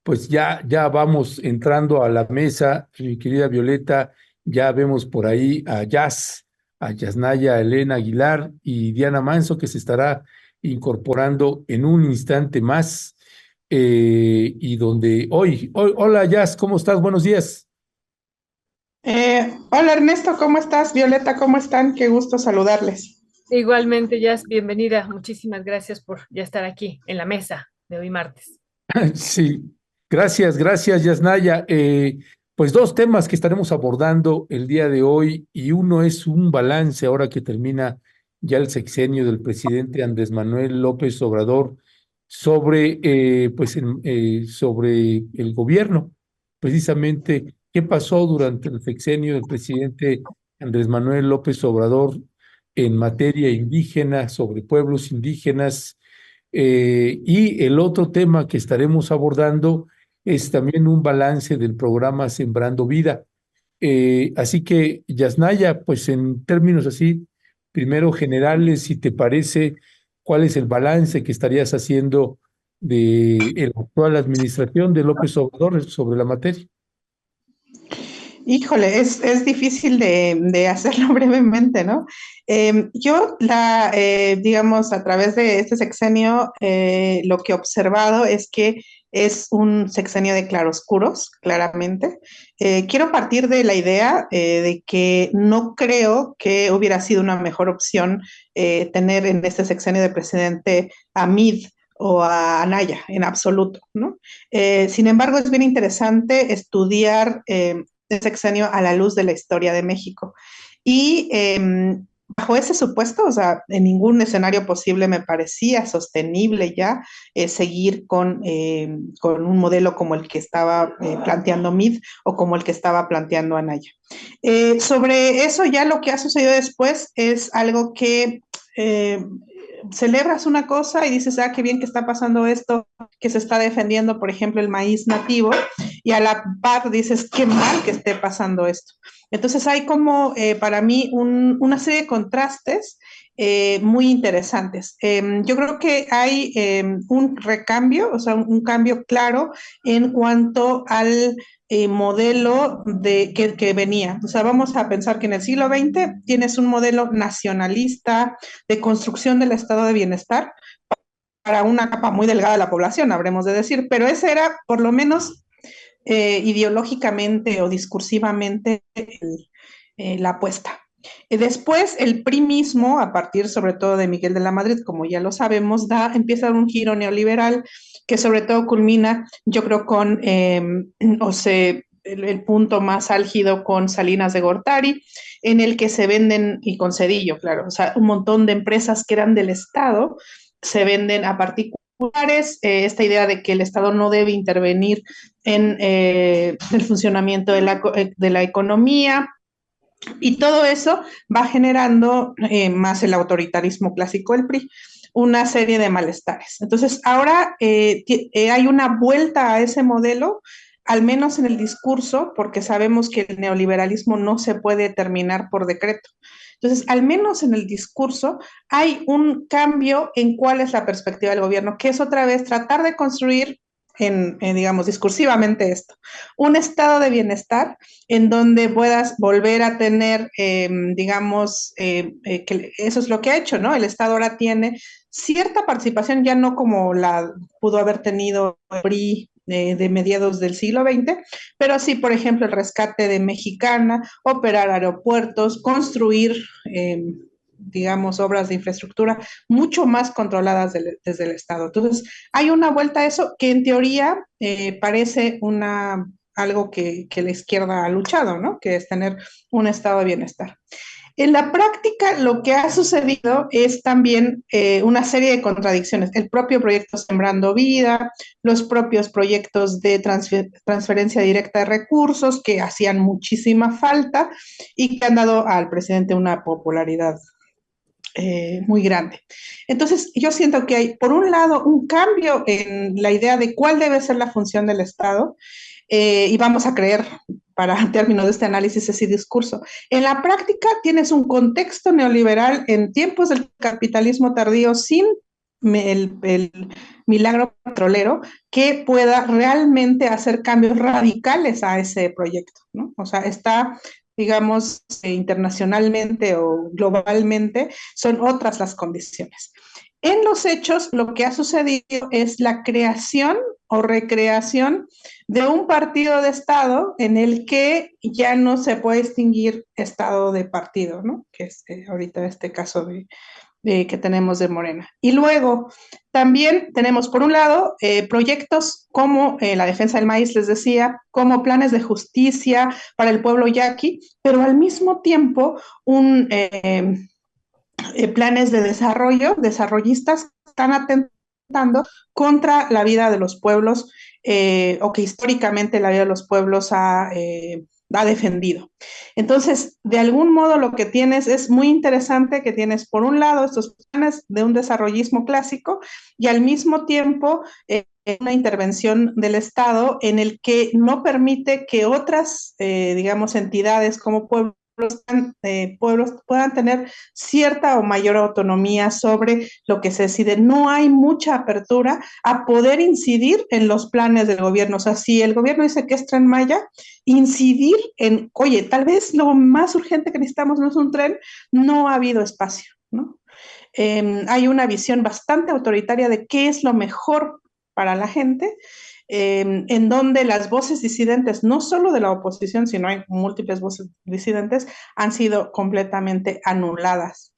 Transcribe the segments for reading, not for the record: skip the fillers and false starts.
Pues ya vamos entrando a la mesa, mi querida Violeta. Ya vemos por ahí a Yasnaya Elena Aguilar y Diana Manso, que se estará incorporando en un instante más. Y donde hoy, hola Yas, ¿cómo estás? Buenos días. Hola Ernesto, ¿cómo estás? Violeta, ¿cómo están? Qué gusto saludarles. Igualmente, Jazz, bienvenida. Muchísimas gracias por ya estar aquí en la mesa de hoy martes. Sí, gracias, Yasnaya. Pues dos temas que estaremos abordando el día de hoy, y uno es un balance ahora que termina ya el sexenio del presidente Andrés Manuel López Obrador sobre, sobre el gobierno, precisamente qué pasó durante el sexenio del presidente Andrés Manuel López Obrador en materia indígena, sobre pueblos indígenas. Y el otro tema que estaremos abordando es también un balance del programa Sembrando Vida. Así que, Yasnaya, pues en términos así, primero generales, si te parece, ¿cuál es el balance que estarías haciendo de la actual administración de López Obrador sobre la materia? Híjole, es difícil de hacerlo brevemente, ¿no? Digamos, a través de este sexenio, lo que he observado es que es un sexenio de claroscuros, claramente. Quiero partir de la idea de que no creo que hubiera sido una mejor opción tener en este sexenio de presidente a Mid o a Anaya, en absoluto, ¿no? Sin embargo, es bien interesante estudiar de sexenio a la luz de la historia de México. Y bajo ese supuesto, o sea, en ningún escenario posible me parecía sostenible ya seguir con un modelo como el que estaba planteando Mid o como el que estaba planteando Anaya. Sobre eso ya lo que ha sucedido después es algo que celebras una cosa y dices, ah, qué bien que está pasando esto, que se está defendiendo, por ejemplo, el maíz nativo, y a la par dices, qué mal que esté pasando esto. Entonces hay como para mí una serie de contrastes muy interesantes. Yo creo que hay un recambio, o sea, un cambio claro en cuanto al modelo que venía. O sea, vamos a pensar que en el siglo XX tienes un modelo nacionalista de construcción del estado de bienestar para una capa muy delgada de la población, habremos de decir, pero ese era por lo menos ideológicamente o discursivamente la apuesta. Después, el PRI mismo, a partir sobre todo de Miguel de la Madrid, como ya lo sabemos, empieza a dar un giro neoliberal que sobre todo culmina, yo creo, el punto más álgido con Salinas de Gortari, en el que se venden, y con Cedillo, claro, o sea, un montón de empresas que eran del Estado se venden a particulares, esta idea de que el Estado no debe intervenir en el funcionamiento de la economía, y todo eso va generando más el autoritarismo clásico del PRI, una serie de malestares. Entonces, ahora hay una vuelta a ese modelo, al menos en el discurso, porque sabemos que el neoliberalismo no se puede terminar por decreto. Entonces, al menos en el discurso hay un cambio en cuál es la perspectiva del gobierno, que es otra vez tratar de construir digamos, discursivamente esto, un estado de bienestar en donde puedas volver a tener, que eso es lo que ha hecho, ¿no? El Estado ahora tiene cierta participación, ya no como la pudo haber tenido el PRI de mediados del siglo XX, pero sí, por ejemplo, el rescate de Mexicana, operar aeropuertos, construir, digamos, obras de infraestructura mucho más controladas desde el Estado. Entonces, hay una vuelta a eso que en teoría parece algo que la izquierda ha luchado, ¿no? Que es tener un estado de bienestar. En la práctica, lo que ha sucedido es también una serie de contradicciones. El propio proyecto Sembrando Vida, los propios proyectos de transferencia directa de recursos que hacían muchísima falta y que han dado al presidente una popularidad muy grande. Entonces, yo siento que hay, por un lado, un cambio en la idea de cuál debe ser la función del Estado, y vamos a creer, para términos de este análisis, ese discurso. En la práctica, tienes un contexto neoliberal en tiempos del capitalismo tardío sin el milagro petrolero que pueda realmente hacer cambios radicales a ese proyecto, ¿no? O sea, está, digamos, internacionalmente o globalmente, son otras las condiciones. En los hechos, lo que ha sucedido es la creación o recreación de un partido de Estado en el que ya no se puede distinguir Estado de partido, ¿no? Que es ahorita este caso que tenemos de Morena. Y luego también tenemos, por un lado, proyectos como la defensa del maíz, les decía, como planes de justicia para el pueblo yaqui, pero al mismo tiempo planes de desarrollo, desarrollistas están atentando contra la vida de los pueblos o que históricamente la vida de los pueblos ha defendido. Entonces, de algún modo lo que tienes es muy interesante que tienes por un lado estos planes de un desarrollismo clásico y al mismo tiempo una intervención del Estado en el que no permite que otras, digamos, entidades como pueblos puedan tener cierta o mayor autonomía sobre lo que se decide. No hay mucha apertura a poder incidir en los planes del gobierno. O sea, si el gobierno dice que es Tren Maya, incidir en, oye, tal vez lo más urgente que necesitamos no es un tren, no ha habido espacio, ¿no? Hay una visión bastante autoritaria de qué es lo mejor para la gente, en donde las voces disidentes, no solo de la oposición, sino hay múltiples voces disidentes, han sido completamente anuladas.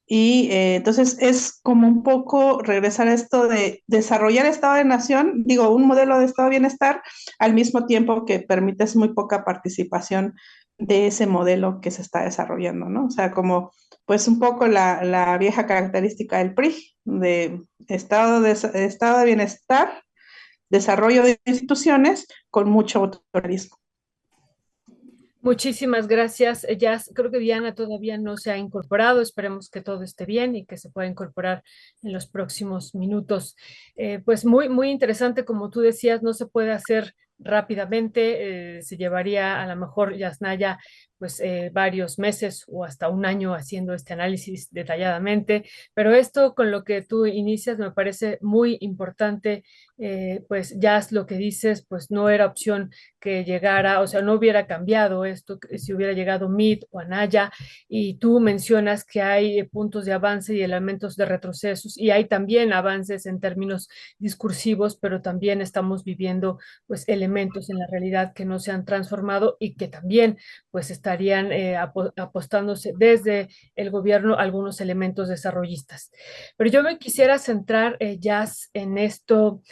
Y entonces es como un poco regresar a esto de desarrollar Estado de Nación, digo, un modelo de Estado de Bienestar, al mismo tiempo que permites muy poca participación de ese modelo que se está desarrollando, ¿no? O sea, como pues un poco la vieja característica del PRI, de estado de bienestar, desarrollo de instituciones con mucho autoritarismo. Muchísimas gracias, Jazz. Creo que Diana todavía no se ha incorporado. Esperemos que todo esté bien y que se pueda incorporar en los próximos minutos. Pues muy interesante, como tú decías, no se puede hacer rápidamente. Se llevaría a lo mejor, Yasnaya, pues varios meses o hasta un año haciendo este análisis detalladamente. Pero esto con lo que tú inicias me parece muy importante. Pues Jazz, lo que dices, pues no era opción que llegara, o sea, no hubiera cambiado esto si hubiera llegado Meade o Anaya, y tú mencionas que hay puntos de avance y elementos de retrocesos, y hay también avances en términos discursivos, pero también estamos viviendo pues elementos en la realidad que no se han transformado y que también pues estarían apostándose desde el gobierno algunos elementos desarrollistas. Pero yo me quisiera centrar, Jazz, en esto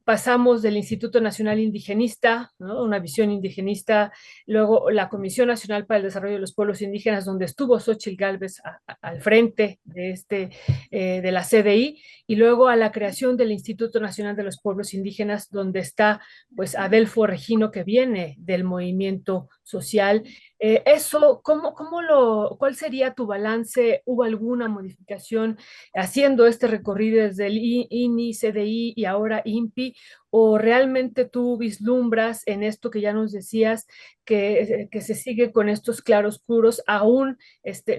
pasamos del Instituto Nacional Indigenista, ¿no? Una visión indigenista, luego la Comisión Nacional para el Desarrollo de los Pueblos Indígenas, donde estuvo Xóchitl Gálvez al frente de la CDI, y luego a la creación del Instituto Nacional de los Pueblos Indígenas, donde está pues Adelfo Regino, que viene del movimiento social. Eso, ¿cuál sería tu balance? ¿Hubo alguna modificación haciendo este recorrido desde el INI, CDI y ahora INPI? ¿O realmente tú vislumbras en esto que ya nos decías que se sigue con estos claroscuros aún?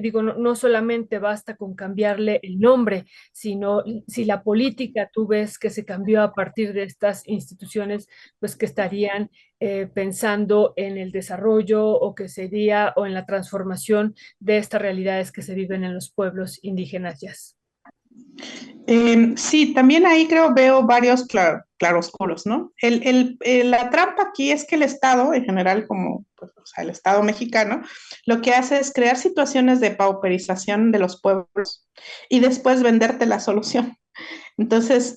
Digo, no solamente basta con cambiarle el nombre, sino si la política tú ves que se cambió a partir de estas instituciones, pues que estarían pensando en el desarrollo o que sería o en la transformación de estas realidades que se viven en los pueblos indígenas. Yes. Sí, también ahí veo varios claroscuros, ¿no? La trampa aquí es que el Estado, en general, como pues, o sea, el Estado mexicano, lo que hace es crear situaciones de pauperización de los pueblos y después venderte la solución. Entonces,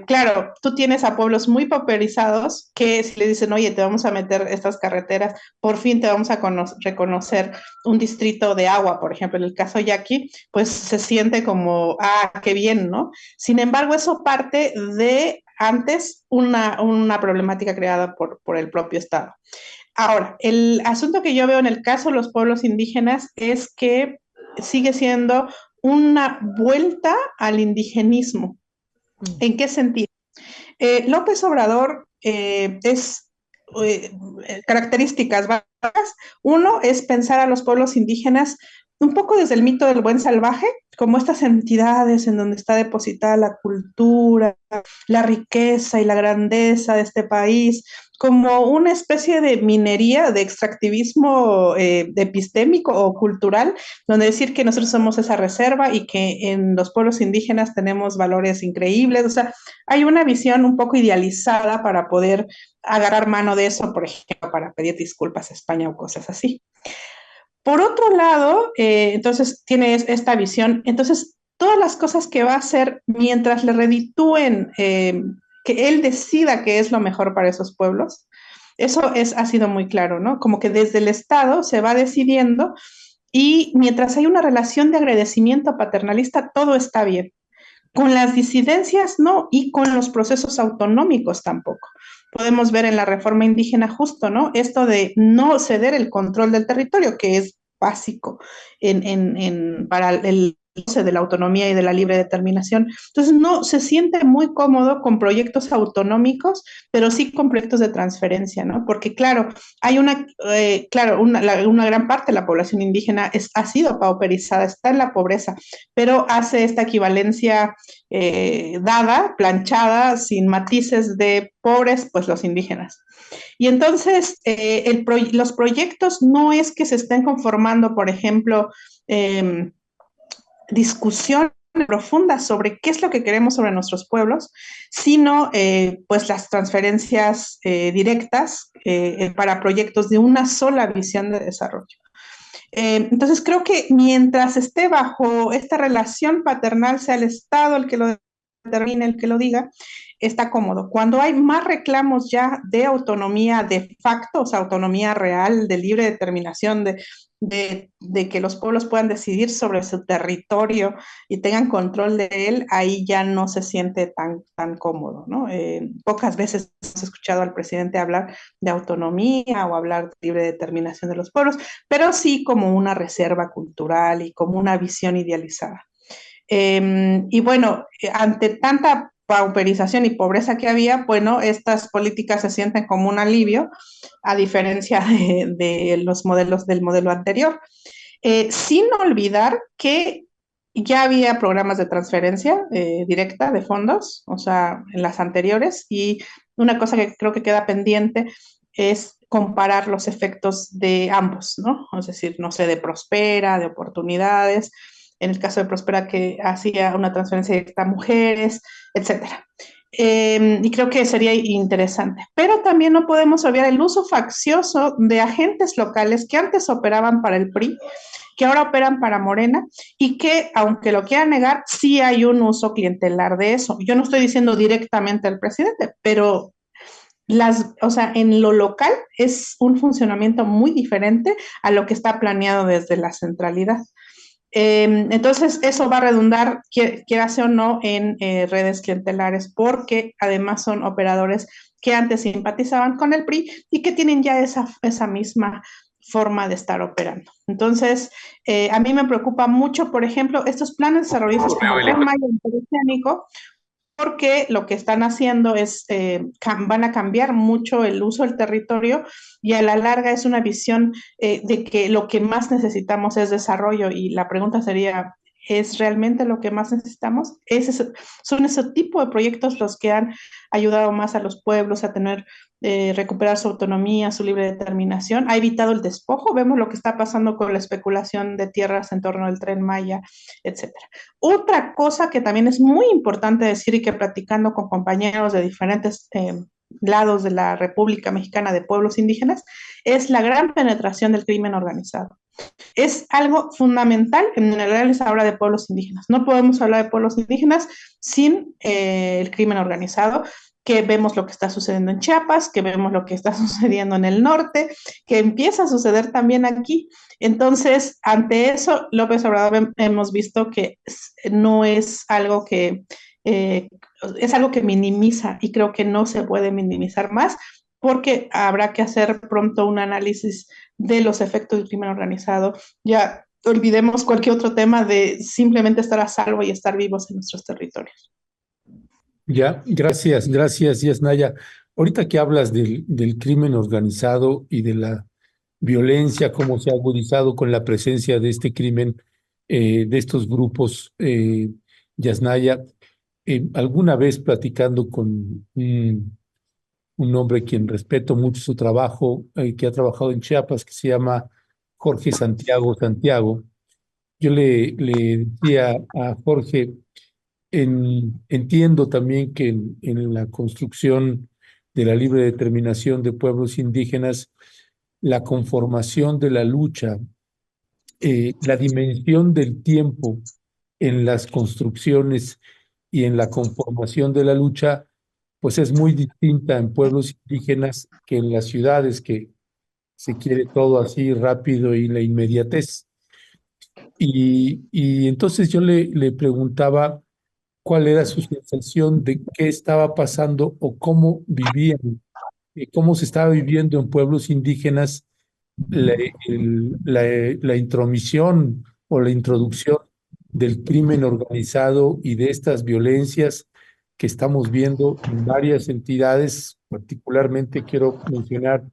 claro, tú tienes a pueblos muy pauperizados que si le dicen, oye, te vamos a meter estas carreteras, por fin te vamos a reconocer un distrito de agua, por ejemplo, en el caso Yaqui, pues se siente como, ah, qué bien, ¿no? Sin embargo, eso parte de antes una problemática creada por el propio Estado. Ahora, el asunto que yo veo en el caso de los pueblos indígenas es que sigue siendo una vuelta al indigenismo. ¿En qué sentido? López Obrador es características Uno es pensar a los pueblos indígenas un poco desde el mito del buen salvaje, como estas entidades en donde está depositada la cultura, la riqueza y la grandeza de este país, como una especie de minería, de extractivismo epistémico o cultural, donde decir que nosotros somos esa reserva y que en los pueblos indígenas tenemos valores increíbles. O sea, hay una visión un poco idealizada para poder agarrar mano de eso, por ejemplo, para pedir disculpas a España o cosas así. Por otro lado, entonces tiene esta visión, entonces todas las cosas que va a hacer mientras le reditúen, que él decida qué es lo mejor para esos pueblos, eso ha sido muy claro, ¿no? Como que desde el Estado se va decidiendo y mientras hay una relación de agradecimiento paternalista, todo está bien. Con las disidencias no, y con los procesos autonómicos tampoco. Podemos ver en la reforma indígena justo, ¿no? Esto de no ceder el control del territorio, que es básico para el de la autonomía y de la libre determinación. Entonces, no se siente muy cómodo con proyectos autonómicos, pero sí con proyectos de transferencia, ¿no? Porque, claro, hay una gran parte de la población indígena ha sido pauperizada, está en la pobreza, pero hace esta equivalencia dada, planchada, sin matices de pobres, pues los indígenas. Y entonces, los proyectos no es que se estén conformando, por ejemplo, discusión profunda sobre qué es lo que queremos sobre nuestros pueblos, sino pues las transferencias directas para proyectos de una sola visión de desarrollo. Entonces creo que mientras esté bajo esta relación paternal, sea el Estado el que lo determine, el que lo diga, está cómodo. Cuando hay más reclamos ya de autonomía de facto, o sea, autonomía real, de libre determinación, de que los pueblos puedan decidir sobre su territorio y tengan control de él, ahí ya no se siente tan cómodo, ¿no? Pocas veces hemos escuchado al presidente hablar de autonomía o hablar de libre determinación de los pueblos, pero sí como una reserva cultural y como una visión idealizada. Y bueno, ante tanta pauperización y pobreza que había, bueno, estas políticas se sienten como un alivio, a diferencia de los modelos del modelo anterior, sin olvidar que ya había programas de transferencia directa de fondos, o sea, en las anteriores, y una cosa que creo que queda pendiente es comparar los efectos de ambos, ¿no? Es decir, no sé, de Prospera, de oportunidades, en el caso de Prospera que hacía una transferencia directa a mujeres, etcétera. Y creo que sería interesante. Pero también no podemos olvidar el uso faccioso de agentes locales que antes operaban para el PRI, que ahora operan para Morena y que, aunque lo quieran negar, sí hay un uso clientelar de eso. Yo no estoy diciendo directamente al presidente, pero o sea, en lo local es un funcionamiento muy diferente a lo que está planeado desde la centralidad. Entonces, eso va a redundar, quiera o no, en redes clientelares, porque además son operadores que antes simpatizaban con el PRI y que tienen ya esa misma forma de estar operando. Entonces, a mí me preocupa mucho, por ejemplo, estos planes desarrollistas como el Tren Maya Interoceánico, porque lo que están haciendo es, van a cambiar mucho el uso del territorio y a la larga es una visión de que lo que más necesitamos es desarrollo y la pregunta sería, ¿es realmente lo que más necesitamos? ¿Son ese tipo de proyectos los que han ayudado más a los pueblos a tener, recuperar su autonomía, su libre determinación? ¿Ha evitado el despojo? Vemos lo que está pasando con la especulación de tierras en torno al Tren Maya, etcétera. Otra cosa que también es muy importante decir y que platicando con compañeros de diferentes lados de la República Mexicana de Pueblos Indígenas es la gran penetración del crimen organizado. Es algo fundamental en el análisis ahora de pueblos indígenas. No podemos hablar de pueblos indígenas sin el crimen organizado, que vemos lo que está sucediendo en Chiapas, que vemos lo que está sucediendo en el norte, que empieza a suceder también aquí. Entonces, ante eso, López Obrador hemos visto que no es algo que, es algo que minimiza y creo que no se puede minimizar más porque habrá que hacer pronto un análisis de los efectos del crimen organizado. Ya olvidemos cualquier otro tema de simplemente estar a salvo y estar vivos en nuestros territorios. Ya, gracias, Yasnaya. Ahorita que hablas del crimen organizado y violencia, cómo se ha agudizado con la presencia de este crimen, de estos grupos, Yasnaya. Alguna vez platicando con un hombre quien respeto mucho su trabajo, que ha trabajado en Chiapas, que se llama Jorge Santiago Santiago, yo le decía a Jorge, entiendo también que en la construcción de la libre determinación de pueblos indígenas, la conformación de la lucha, la dimensión del tiempo en las construcciones y en la conformación de la lucha, pues es muy distinta en pueblos indígenas que en las ciudades, que se quiere todo así rápido y la inmediatez. Y entonces yo le preguntaba cuál era su sensación de qué estaba pasando o cómo vivían, cómo se estaba viviendo en pueblos indígenas la, la intromisión o la introducción del crimen organizado y de estas violencias que estamos viendo en varias entidades. Particularmente quiero mencionar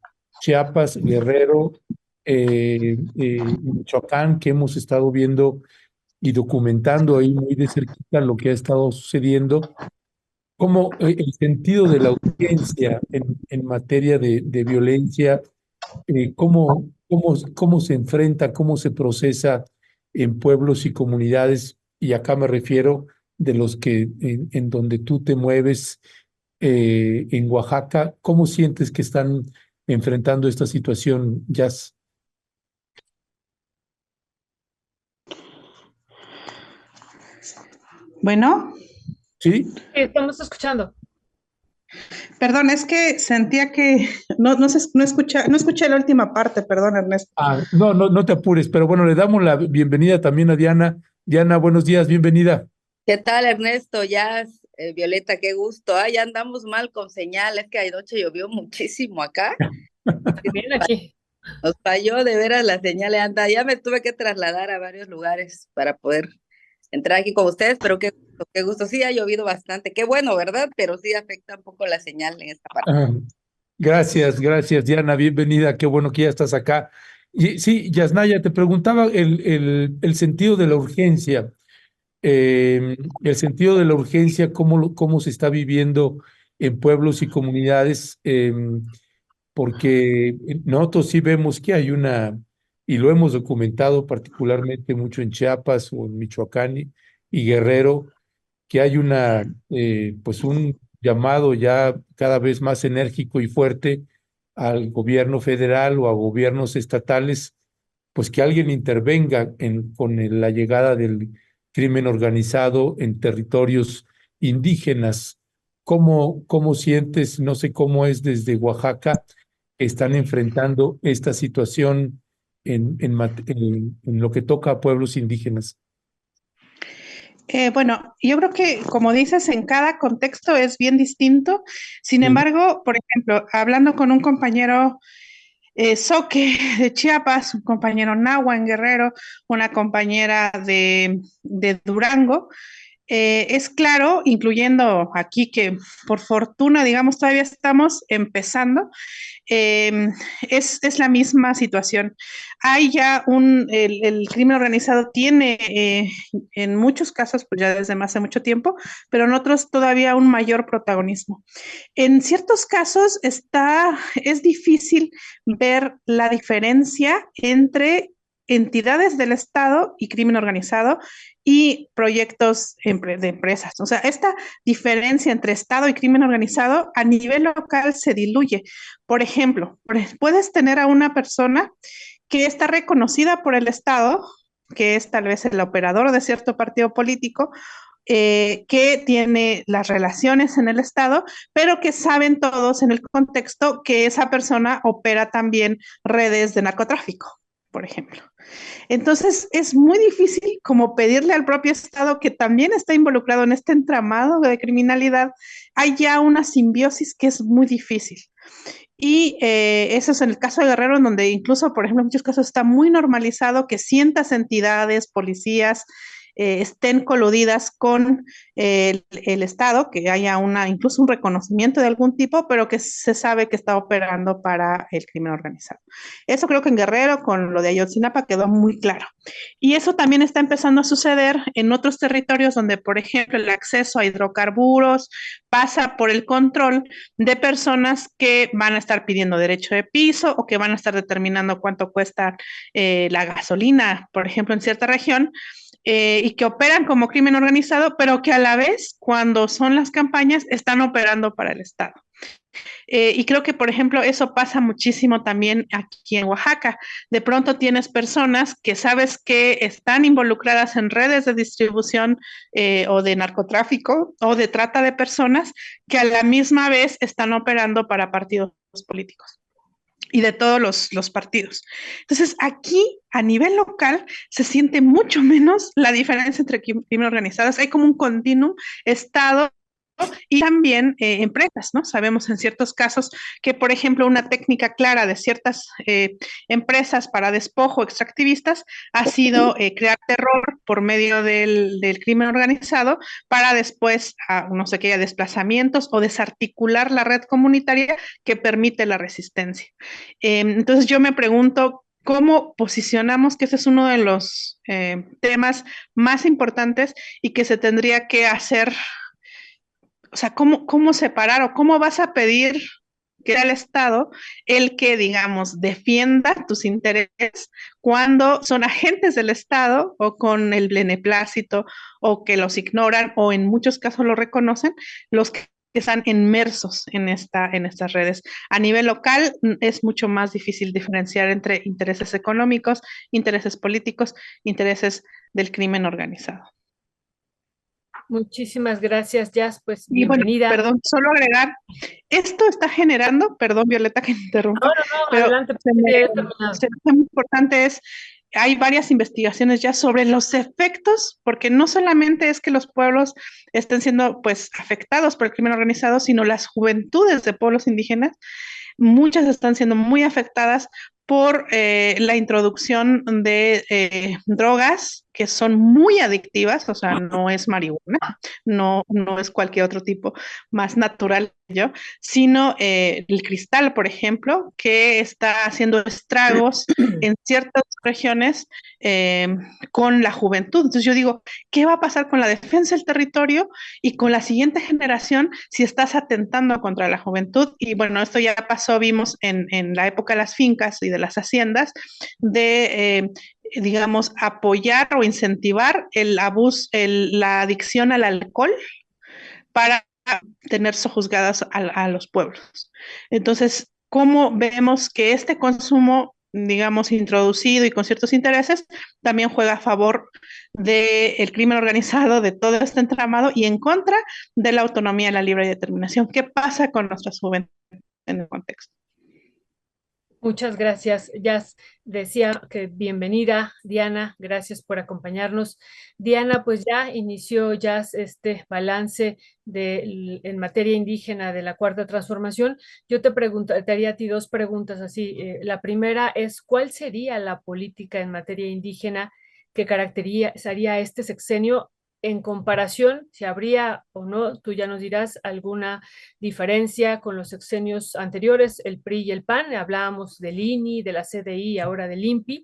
Chiapas, Guerrero, Michoacán, que hemos estado viendo y documentando ahí muy de cerquita lo que ha estado sucediendo, como el sentido de la urgencia en materia de violencia, cómo se enfrenta, cómo se procesa en pueblos y comunidades, y acá me refiero de los que en donde tú te mueves, en Oaxaca, ¿cómo sientes que están enfrentando esta situación, Jazz? Bueno, Sí. Estamos escuchando. perdón, es que sentía que no escuché la última parte, perdón, Ernesto. No, no, no te apures, pero bueno, le damos la bienvenida también a Diana. Diana, buenos días, bienvenida. ¿Qué tal, Ernesto? Ya, Violeta, qué gusto. Ya andamos mal con señal, es que anoche llovió muchísimo acá. Bien aquí. Nos falló de veras la señal, anda. Ya me tuve que trasladar a varios lugares para poder entrar aquí con ustedes, pero qué gusto, qué gusto. Sí, ha llovido bastante, qué bueno, ¿verdad? Pero sí afecta un poco la señal en esta parte. Ah, gracias, gracias, Diana, bienvenida, qué bueno que ya estás acá. Y sí, Yasnaya, te preguntaba el sentido de la urgencia, el sentido de la urgencia, cómo se está viviendo en pueblos y comunidades, porque nosotros sí vemos que hay y lo hemos documentado particularmente mucho en Chiapas o en Michoacán y Guerrero, que hay pues un llamado ya cada vez más enérgico y fuerte al gobierno federal o a gobiernos estatales, pues que alguien intervenga la llegada del crimen organizado en territorios indígenas. ¿Cómo sientes, no sé cómo es desde Oaxaca, están enfrentando esta situación en lo que toca a pueblos indígenas? Bueno, yo creo que, como dices, en cada contexto es bien distinto. Sin Sí. embargo, por ejemplo, hablando con un compañero Soque de Chiapas, un compañero Nahua en Guerrero, una compañera de Durango, es claro, incluyendo aquí que por fortuna, digamos, todavía estamos empezando, eh, es la misma situación. Hay ya el crimen organizado tiene en muchos casos, pues ya desde hace mucho tiempo, pero en otros todavía un mayor protagonismo. En ciertos casos es difícil ver la diferencia entre entidades del Estado y crimen organizado y proyectos de empresas. O sea, esta diferencia entre Estado y crimen organizado a nivel local se diluye. Por ejemplo, puedes tener a una persona que está reconocida por el Estado, que es tal vez el operador de cierto partido político, que tiene las relaciones en el Estado, pero que saben todos en el contexto que esa persona opera también redes de narcotráfico, por ejemplo. Entonces, es muy difícil como pedirle al propio Estado que también está involucrado en este entramado de criminalidad. Hay ya una simbiosis que es muy difícil. Y eso es en el caso de Guerrero, en donde incluso, por ejemplo, en muchos casos está muy normalizado que cientas entidades, policías, estén coludidas con el Estado, que haya incluso un reconocimiento de algún tipo, pero que se sabe que está operando para el crimen organizado. Eso creo que en Guerrero, con lo de Ayotzinapa, quedó muy claro. Y eso también está empezando a suceder en otros territorios donde, por ejemplo, el acceso a hidrocarburos pasa por el control de personas que van a estar pidiendo derecho de piso o que van a estar determinando cuánto cuesta la gasolina, por ejemplo, en cierta región, y que operan como crimen organizado, pero que a la vez, cuando son las campañas, están operando para el Estado. Y creo que, por ejemplo, eso pasa muchísimo también aquí en Oaxaca. De pronto tienes personas que sabes que están involucradas en redes de distribución o de narcotráfico o de trata de personas que a la misma vez están operando para partidos políticos y de todos los partidos. Entonces, aquí a nivel local se siente mucho menos la diferencia entre crimen organizados. Hay como un continuum Estado y también empresas, ¿no? Sabemos en ciertos casos que, por ejemplo, una técnica clara de ciertas empresas para despojo extractivistas ha sido crear terror por medio del crimen organizado para después, no sé, que haya desplazamientos o desarticular la red comunitaria que permite la resistencia. Entonces yo me pregunto, ¿cómo posicionamos que ese es uno de los temas más importantes y que se tendría que hacer? O sea, ¿cómo separar o cómo vas a pedir que sea el Estado el que, digamos, defienda tus intereses cuando son agentes del Estado o con el beneplácito o que los ignoran o en muchos casos lo reconocen, los que están inmersos en estas redes? A nivel local es mucho más difícil diferenciar entre intereses económicos, intereses políticos, intereses del crimen organizado. Muchísimas gracias, Jazz, pues Y bueno, bienvenida. perdón, solo agregar, esto está generando, perdón Violeta que me interrumpa, No, pero adelante. se me hace muy importante hay varias investigaciones ya sobre los efectos, porque no solamente es que los pueblos estén siendo pues afectados por el crimen organizado, sino las juventudes de pueblos indígenas, muchas están siendo muy afectadas por la introducción de drogas que son muy adictivas, o sea, no es marihuana, no es cualquier otro tipo más natural, sino el cristal, por ejemplo, que está haciendo estragos en ciertas regiones con la juventud. Entonces yo digo, ¿qué va a pasar con la defensa del territorio y con la siguiente generación si estás atentando contra la juventud? Y bueno, esto ya pasó, vimos en la época de las fincas y de las haciendas, de digamos, apoyar o incentivar el abuso, la adicción al alcohol para tener sojuzgadas a los pueblos. Entonces, ¿cómo vemos que este consumo, digamos, introducido y con ciertos intereses, también juega a favor del crimen organizado, de todo este entramado y en contra de la autonomía, la libre determinación? ¿Qué pasa con nuestras juventudes en el contexto? Muchas gracias. Jazz decía que bienvenida, Diana, gracias por acompañarnos. Diana, pues ya inició Jazz este balance en materia indígena de la Cuarta Transformación. Yo te haría a ti dos preguntas así. La primera es, ¿cuál sería la política en materia indígena que caracterizaría este sexenio en comparación, si habría o no, tú ya nos dirás, alguna diferencia con los sexenios anteriores, el PRI y el PAN? Hablábamos del INI, de la CDI, ahora del INPI,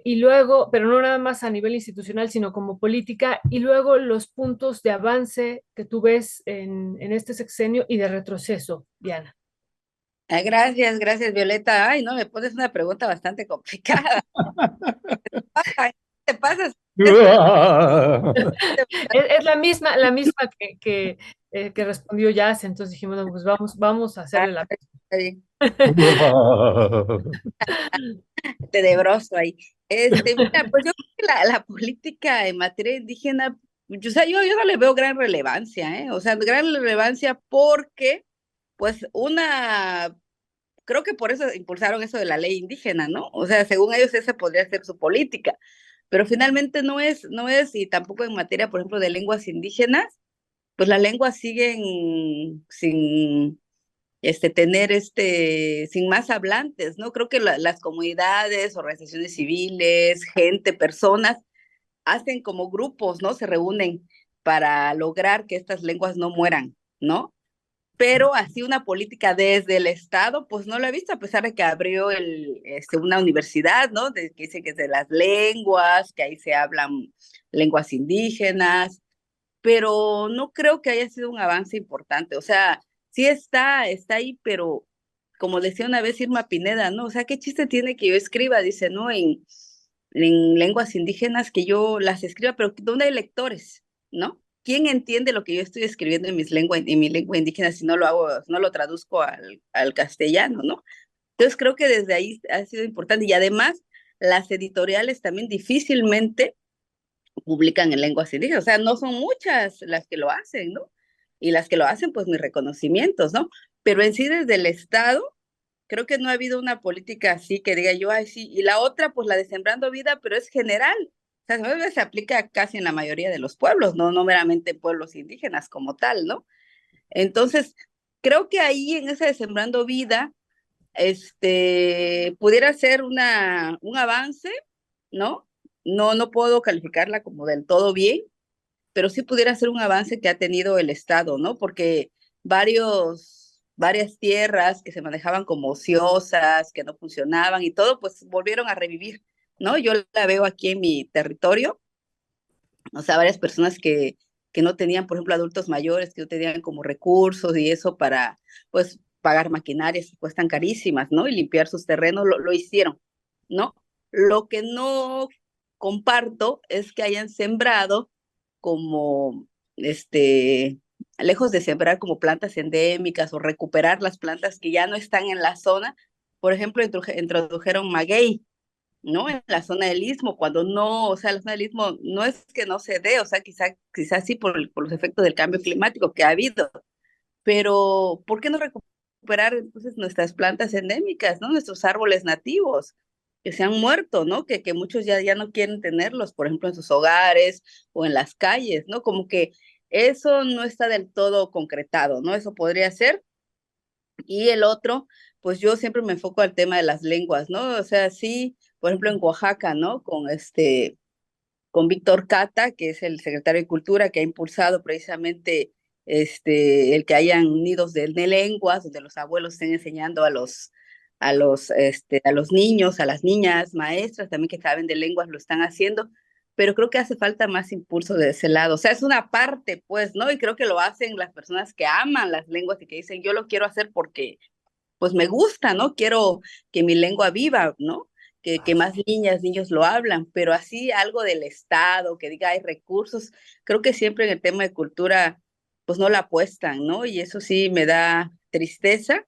y luego, pero no nada más a nivel institucional, sino como política, y luego los puntos de avance que tú ves en este sexenio y de retroceso, Diana. Gracias, Violeta. Ay, no, me pones una pregunta bastante complicada. ¿Qué te pasa? Es la misma que respondió Jazz, entonces dijimos, no, pues vamos a hacerle la... Está bien. Tenebroso ahí. Mira, pues yo creo que la política en materia indígena, o sea, yo no le veo gran relevancia, ¿eh? O sea, gran relevancia porque, pues, creo que por eso impulsaron eso de la ley indígena, ¿no? O sea, según ellos esa podría ser su política, pero finalmente no es, y tampoco en materia, por ejemplo, de lenguas indígenas, pues las lenguas siguen sin tener sin más hablantes, ¿no? Creo que las comunidades, organizaciones civiles, gente, personas, hacen como grupos, ¿no? Se reúnen para lograr que estas lenguas no mueran, ¿no? Pero así una política desde el Estado, pues no lo he visto, a pesar de que abrió una universidad, ¿no? Que dice que es de las lenguas, que ahí se hablan lenguas indígenas, pero no creo que haya sido un avance importante. O sea, sí está ahí, pero como decía una vez Irma Pineda, ¿no? O sea, ¿qué chiste tiene que yo escriba? Dice, ¿no? En lenguas indígenas que yo las escriba, pero ¿dónde hay lectores? ¿No? ¿Quién entiende lo que yo estoy escribiendo en mi lengua indígena si no lo hago, no lo traduzco al castellano, ¿no? Entonces creo que desde ahí ha sido importante y además las editoriales también difícilmente publican en lenguas indígenas, o sea, no son muchas las que lo hacen, ¿no? Y las que lo hacen, pues mis reconocimientos, ¿no? Pero en sí desde el Estado, creo que no ha habido una política así que diga yo, ay, sí, y la otra, pues la de Sembrando Vida, pero es general, o sea, se aplica casi en la mayoría de los pueblos, no meramente pueblos indígenas como tal, ¿no? Entonces, creo que ahí en esa de Sembrando Vida, pudiera ser un avance, ¿no? No puedo calificarla como del todo bien, pero sí pudiera ser un avance que ha tenido el Estado, ¿no? Porque varias tierras que se manejaban como ociosas, que no funcionaban y todo, pues volvieron a revivir, ¿no? Yo la veo aquí en mi territorio, o sea, varias personas que no tenían, por ejemplo, adultos mayores, que no tenían como recursos y eso para, pues, pagar maquinarias que cuestan carísimas, ¿no? Y limpiar sus terrenos, lo hicieron, ¿no? Lo que no comparto es que hayan sembrado como, lejos de sembrar como plantas endémicas o recuperar las plantas que ya no están en la zona, por ejemplo, introdujeron maguey, ¿no? En la zona del Istmo, cuando no, o sea, la zona del Istmo no es que no se dé, o sea, quizás sí por los efectos del cambio climático que ha habido, pero ¿por qué no recuperar entonces nuestras plantas endémicas, ¿no? Nuestros árboles nativos que se han muerto, ¿no? Que muchos ya no quieren tenerlos, por ejemplo, en sus hogares o en las calles, ¿no? Como que eso no está del todo concretado, ¿no? Eso podría ser. Y el otro, pues yo siempre me enfoco al tema de las lenguas, ¿no? O sea, sí, por ejemplo, en Oaxaca, ¿no? Con Víctor Cata, que es el secretario de Cultura, que ha impulsado precisamente el que hayan nidos de lenguas, donde los abuelos estén enseñando a los niños, a las niñas, maestras también que saben de lenguas, lo están haciendo, pero creo que hace falta más impulso de ese lado. O sea, es una parte, pues, ¿no? Y creo que lo hacen las personas que aman las lenguas y que dicen, yo lo quiero hacer porque, pues, me gusta, ¿no? Quiero que mi lengua viva, ¿no? Que más niñas, niños lo hablan, pero así algo del Estado, que diga hay recursos, creo que siempre en el tema de cultura, pues no la apuestan, ¿no? Y eso sí me da tristeza,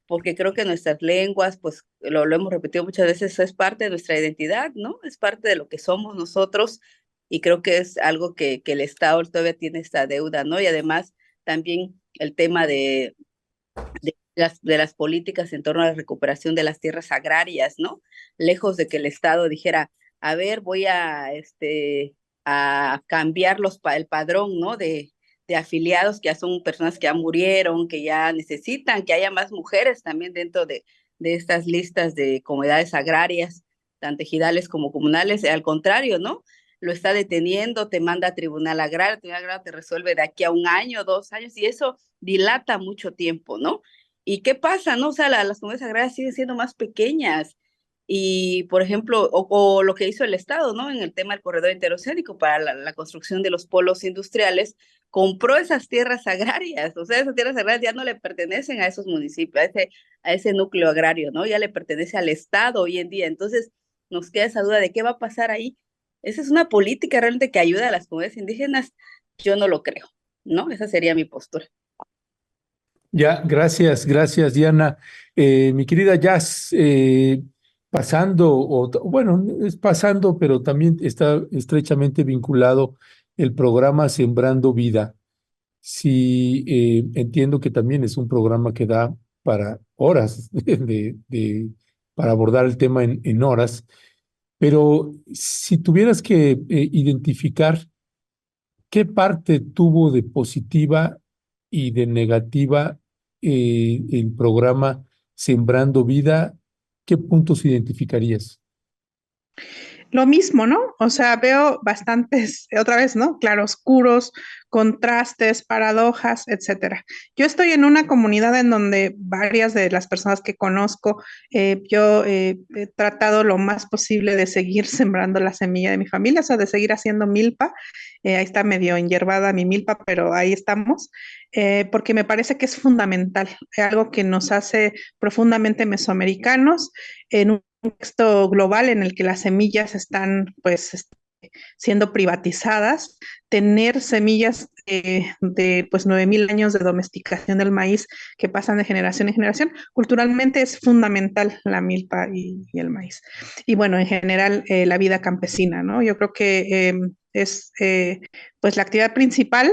porque creo que nuestras lenguas, pues lo hemos repetido muchas veces, es parte de nuestra identidad, ¿no? Es parte de lo que somos nosotros y creo que es algo que el Estado todavía tiene esta deuda, ¿no? Y además también el tema de las políticas en torno a la recuperación de las tierras agrarias, ¿no? Lejos de que el Estado dijera, a ver, voy a cambiar el padrón, ¿no? De afiliados que ya son personas que ya murieron, que ya necesitan que haya más mujeres también dentro de estas listas de comunidades agrarias, tanto ejidales como comunales, al contrario, ¿no? Lo está deteniendo, te manda a tribunal agrario, el tribunal agrario te resuelve de aquí a 1 año, 2 años, y eso dilata mucho tiempo, ¿no? ¿Y qué pasa, no? O sea, las comunidades agrarias siguen siendo más pequeñas. Y, por ejemplo, o lo que hizo el Estado, ¿no? En el tema del corredor interoceánico para la construcción de los polos industriales, compró esas tierras agrarias. O sea, esas tierras agrarias ya no le pertenecen a esos municipios, a ese núcleo agrario, ¿no? Ya le pertenece al Estado hoy en día. Entonces, nos queda esa duda de qué va a pasar ahí. ¿Esa es una política realmente que ayuda a las comunidades indígenas? Yo no lo creo, ¿no? Esa sería mi postura. Ya, gracias, Diana. Mi querida Jazz, pasando, bueno, es pasando, pero también está estrechamente vinculado el programa Sembrando Vida. Sí, entiendo que también es un programa que da para horas, para abordar el tema en horas, pero si tuvieras que identificar ¿qué parte tuvo de positiva y de negativa el programa Sembrando Vida? ¿Qué puntos identificarías? Lo mismo, ¿no? O sea, veo bastantes, otra vez, ¿no? Claroscuros, contrastes, paradojas, etcétera. Yo estoy en una comunidad en donde varias de las personas que conozco, yo he tratado lo más posible de seguir sembrando la semilla de mi familia, o sea, de seguir haciendo milpa. Ahí está medio enyerbada mi milpa, pero ahí estamos, porque me parece que es fundamental, algo que nos hace profundamente mesoamericanos en un contexto global en el que las semillas están pues siendo privatizadas, tener semillas de pues 9.000 años de domesticación del maíz que pasan de generación en generación, culturalmente es fundamental la milpa y el maíz. Y bueno, en general la vida campesina, ¿no? Yo creo que es pues la actividad principal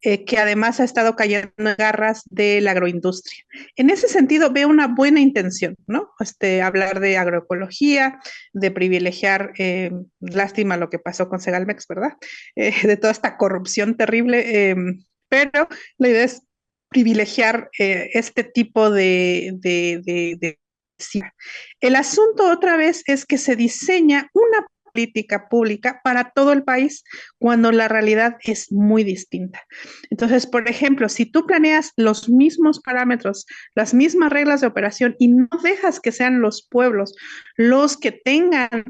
que además ha estado cayendo en garras de la agroindustria. En ese sentido, veo una buena intención, ¿no? Hablar de agroecología, de privilegiar, lástima lo que pasó con Segalmex, ¿verdad? De toda esta corrupción terrible, pero la idea es privilegiar este tipo de. El asunto otra vez es que se diseña una política pública para todo el país cuando la realidad es muy distinta. Entonces, por ejemplo, si tú planeas los mismos parámetros, las mismas reglas de operación y no dejas que sean los pueblos los que tengan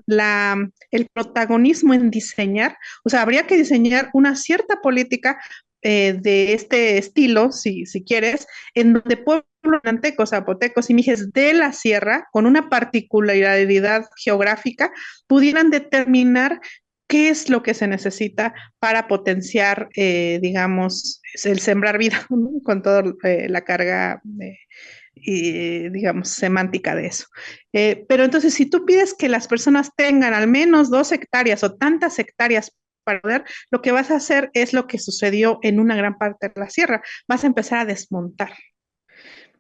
el protagonismo en diseñar, o sea, habría que diseñar una cierta política de este estilo, si quieres, en donde pueblos antecos, zapotecos y mijes de la sierra, con una particularidad geográfica, pudieran determinar qué es lo que se necesita para potenciar, digamos, el sembrar vida, ¿no? Con toda la carga, y, digamos, semántica de eso. Pero entonces, si tú pides que las personas tengan al menos 2 hectáreas o tantas hectáreas para poder, lo que vas a hacer es lo que sucedió en una gran parte de la sierra, vas a empezar a desmontar.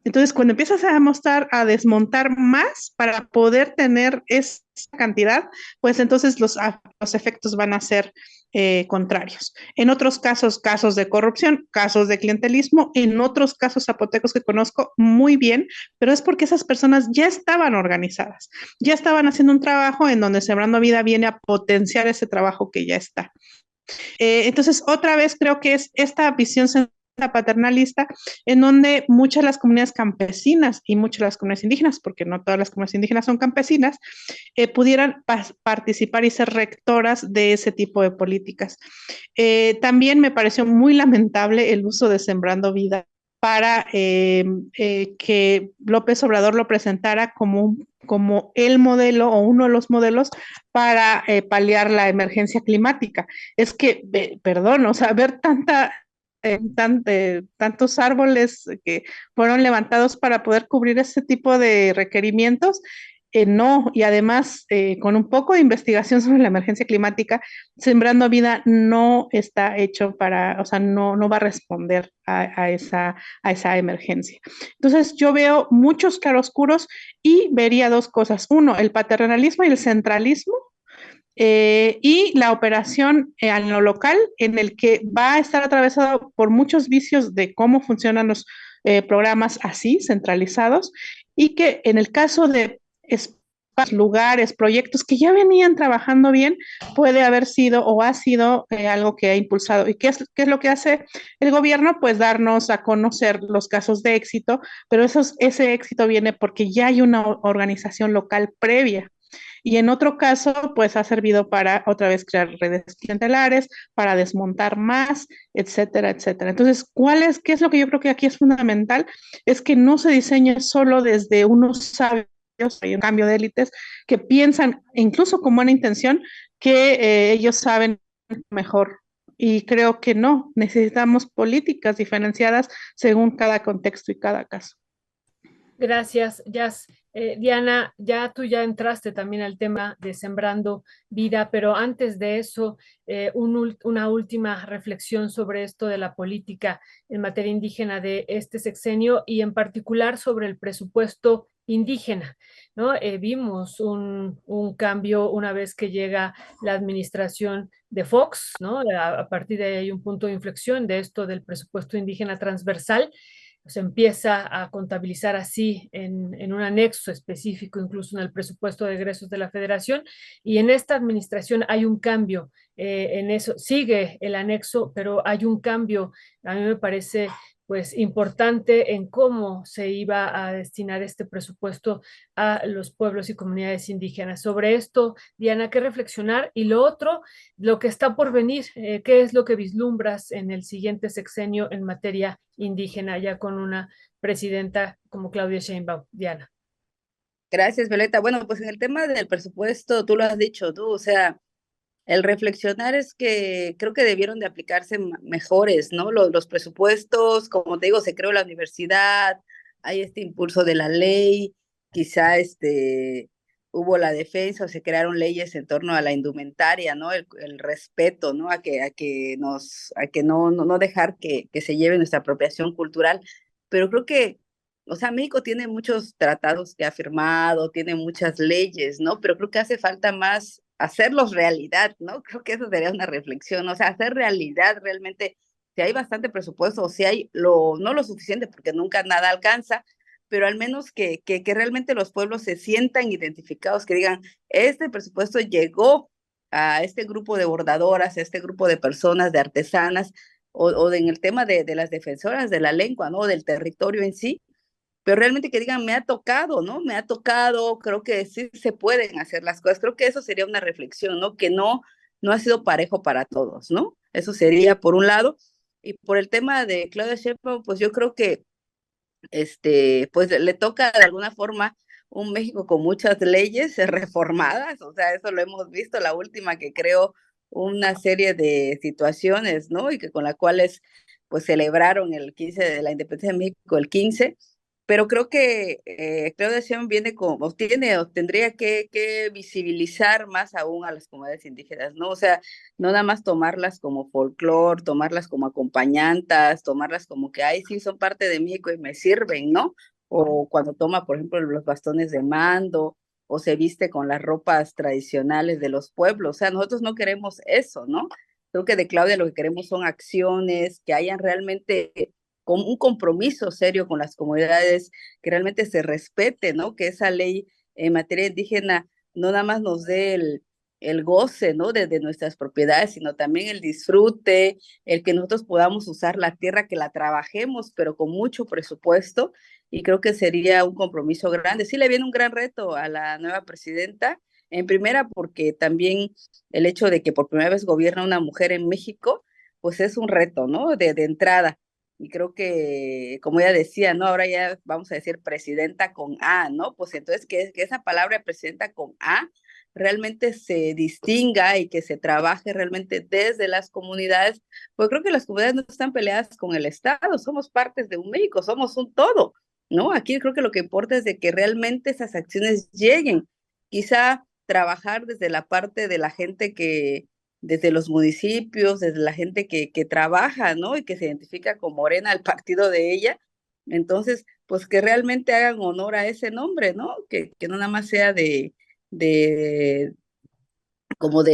Entonces, cuando empiezas a desmontar más para poder tener esa cantidad, pues entonces los efectos van a ser contrarios. En otros casos, casos de corrupción, casos de clientelismo, en otros casos zapotecos que conozco muy bien, pero es porque esas personas ya estaban organizadas, ya estaban haciendo un trabajo en donde Sembrando Vida viene a potenciar ese trabajo que ya está. Entonces, otra vez creo que es esta visión paternalista en donde muchas de las comunidades campesinas y muchas de las comunidades indígenas, porque no todas las comunidades indígenas son campesinas, pudieran participar y ser rectoras de ese tipo de políticas. También me pareció muy lamentable el uso de Sembrando Vida para que López Obrador lo presentara como el modelo o uno de los modelos para paliar la emergencia climática. Es que, perdón, o sea, ver tantos árboles que fueron levantados para poder cubrir ese tipo de requerimientos, no, y además con un poco de investigación sobre la emergencia climática, Sembrando Vida no está hecho para, o sea, no va a responder a esa emergencia. Entonces yo veo muchos claroscuros y vería 2 cosas. Uno, el paternalismo y el centralismo, y la operación en lo local, en el que va a estar atravesado por muchos vicios de cómo funcionan los programas así, centralizados, y que en el caso de lugares, proyectos que ya venían trabajando bien, puede haber sido o ha sido algo que ha impulsado. ¿Y qué es lo que hace el gobierno? Pues darnos a conocer los casos de éxito, pero ese éxito viene porque ya hay una organización local previa. Y en otro caso, pues ha servido para otra vez crear redes clientelares, para desmontar más, etcétera, etcétera. Entonces, qué es lo que yo creo que aquí es fundamental? Es que no se diseñe solo desde unos sabios, hay un cambio de élites, que piensan, incluso con buena intención, que ellos saben mejor. Y creo que no, necesitamos políticas diferenciadas según cada contexto y cada caso. Gracias, Jazz. Diana, tú ya entraste también al tema de Sembrando Vida, pero antes de eso, una última reflexión sobre esto de la política en materia indígena de este sexenio y en particular sobre el presupuesto indígena, ¿no? Vimos un cambio una vez que llega la administración de Fox, ¿no? A partir de ahí hay un punto de inflexión de esto del presupuesto indígena transversal. se empieza a contabilizar así en un anexo específico, incluso en el presupuesto de egresos de la Federación, y en esta administración hay un cambio en eso, sigue el anexo, pero hay un cambio, a mí me parece pues importante en cómo se iba a destinar este presupuesto a los pueblos y comunidades indígenas. Sobre esto, Diana, ¿qué reflexionar? Y lo otro, lo que está por venir, ¿qué es lo que vislumbras en el siguiente sexenio en materia indígena, ya con una presidenta como Claudia Sheinbaum? Diana. Gracias, Violeta. Bueno, pues en el tema del presupuesto, tú lo has dicho, tú, o sea, el reflexionar es que creo que debieron de aplicarse mejores, ¿no? Los presupuestos, como te digo, se creó la universidad, hay este impulso de la ley, quizá hubo la defensa o se crearon leyes en torno a la indumentaria, ¿no? El respeto, ¿no? A que no dejar que se lleve nuestra apropiación cultural. Pero creo que, o sea, México tiene muchos tratados que ha firmado, tiene muchas leyes, ¿no? Pero creo que hace falta más hacerlos realidad, ¿no? Creo que eso sería una reflexión, o sea, hacer realidad realmente, si hay bastante presupuesto, o si hay no lo suficiente, porque nunca nada alcanza, pero al menos que realmente los pueblos se sientan identificados, que digan, este presupuesto llegó a este grupo de bordadoras, a este grupo de personas, de artesanas, o en el tema de las defensoras de la lengua, ¿no? Del territorio en sí, pero realmente que digan, me ha tocado, ¿no? Me ha tocado, creo que sí se pueden hacer las cosas. Creo que eso sería una reflexión, ¿no? Que no ha sido parejo para todos, ¿no? Eso sería por un lado. Y por el tema de Claudia Sheinbaum, pues yo creo que, pues le toca de alguna forma un México con muchas leyes reformadas, o sea, eso lo hemos visto, la última que creó una serie de situaciones, ¿no? Y que con las cuales, pues celebraron el 15 de la independencia de México, el 15, pero creo que Claudia Sheinbaum viene o tiene o tendría que visibilizar más aún a las comunidades indígenas, ¿no? O sea, no nada más tomarlas como folclore, tomarlas como acompañantas, tomarlas como que, ay, sí, son parte de México y me sirven, ¿no? O cuando toma, por ejemplo, los bastones de mando, o se viste con las ropas tradicionales de los pueblos. O sea, nosotros no queremos eso, ¿no? Creo que de Claudia lo que queremos son acciones que hayan realmente con un compromiso serio con las comunidades, que realmente se respete, ¿no? Que esa ley en materia indígena no nada más nos dé el goce, ¿no? De nuestras propiedades, sino también el disfrute, el que nosotros podamos usar la tierra, que la trabajemos, pero con mucho presupuesto, y creo que sería un compromiso grande. Sí le viene un gran reto a la nueva presidenta, en primera porque también el hecho de que por primera vez gobierna una mujer en México, pues es un reto, ¿no? De entrada. Y creo que, como ella decía, ¿no? Ahora ya vamos a decir presidenta con A, ¿no? Pues entonces que esa palabra presidenta con A realmente se distinga y que se trabaje realmente desde las comunidades, pues creo que las comunidades no están peleadas con el Estado, somos partes de un México, somos un todo, ¿no? Aquí creo que lo que importa es de que realmente esas acciones lleguen, quizá trabajar desde la parte de la gente desde los municipios, desde la gente que trabaja, ¿no? Y que se identifica con Morena, el partido de ella. Entonces, pues que realmente hagan honor a ese nombre, ¿no? Que no nada más sea de como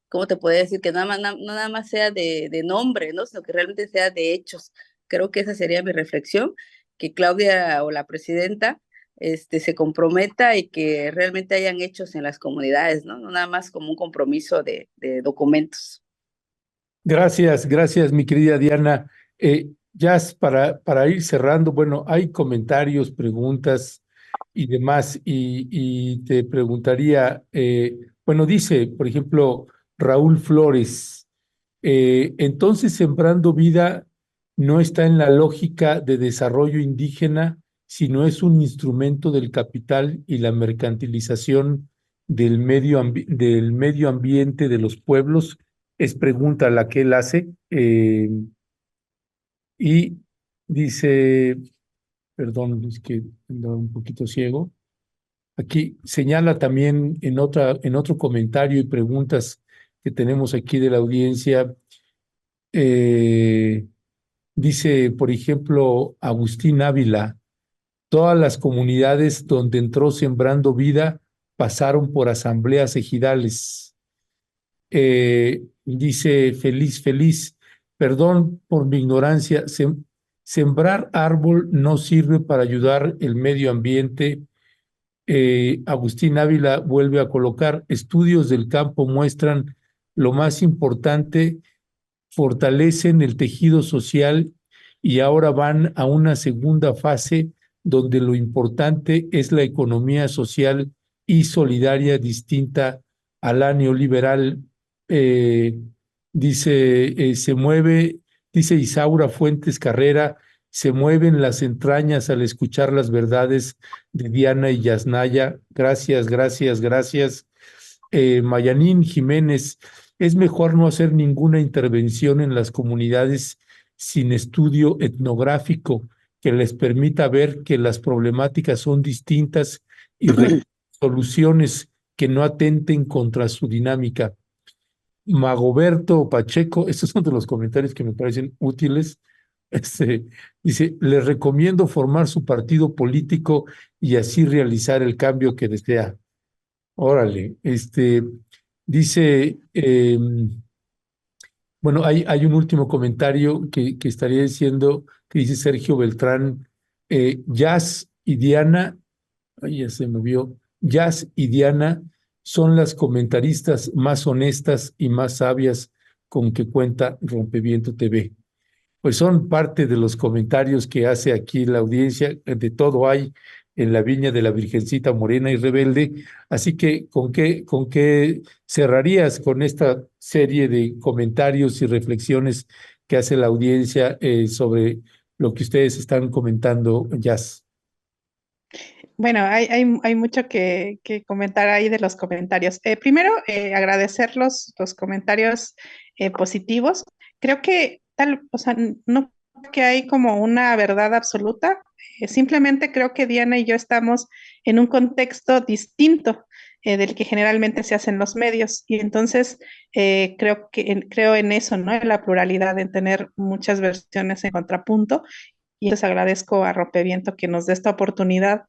¿cómo te puedo decir? Que no nada más sea de nombre, ¿no? Sino que realmente sea de hechos. Creo que esa sería mi reflexión, que Claudia o la presidenta se comprometa y que realmente hayan hechos en las comunidades, ¿no? No nada más como un compromiso de documentos. Gracias, gracias, mi querida Diana. Ya para ir cerrando, bueno, hay comentarios, preguntas y demás, y te preguntaría, bueno, dice, por ejemplo, Raúl Flores, entonces Sembrando Vida no está en la lógica de desarrollo indígena, sino es un instrumento del capital y la mercantilización del medio ambiente de los pueblos. Es pregunta la que él hace, y dice, perdón, es que ando un poquito ciego. Aquí señala también en otro comentario y preguntas que tenemos aquí de la audiencia, eh, dice, por ejemplo, Agustín Ávila, todas las comunidades donde entró Sembrando Vida pasaron por asambleas ejidales. Dice feliz, perdón por mi ignorancia, Sembrar árbol no sirve para ayudar el medio ambiente. Agustín Ávila vuelve a colocar, estudios del campo muestran lo más importante, fortalecen el tejido social y ahora van a una segunda fase donde lo importante es la economía social y solidaria distinta a la neoliberal. Eh, se mueve, dice Isaura Fuentes Carrera, se mueven las entrañas al escuchar las verdades de Diana y Yasnaya. Gracias, gracias, gracias. Mayanín Jiménez, es mejor no hacer ninguna intervención en las comunidades sin estudio etnográfico que les permita ver que las problemáticas son distintas y soluciones que no atenten contra su dinámica. Magoberto Pacheco, estos son de los comentarios que me parecen útiles. Dice, les recomiendo formar su partido político y así realizar el cambio que desea. Órale, dice, bueno, hay un último comentario que estaría diciendo, que dice Sergio Beltrán, Jazz y Diana, ay, ya se movió, Jazz y Diana son las comentaristas más honestas y más sabias con que cuenta Rompeviento TV. Pues son parte de los comentarios que hace aquí la audiencia, de todo hay en la viña de la Virgencita Morena y Rebelde. Así que, con qué cerrarías con esta serie de comentarios y reflexiones que hace la audiencia sobre lo que ustedes están comentando, Jazz? Bueno, hay mucho que comentar ahí de los comentarios. Primero, agradecer los comentarios positivos. Creo que o sea, no creo que hay como una verdad absoluta. Simplemente creo que Diana y yo estamos en un contexto distinto del que generalmente se hace en los medios. Y entonces creo en eso, ¿no? En la pluralidad, en tener muchas versiones en contrapunto. Y les agradezco a Rompeviento que nos dé esta oportunidad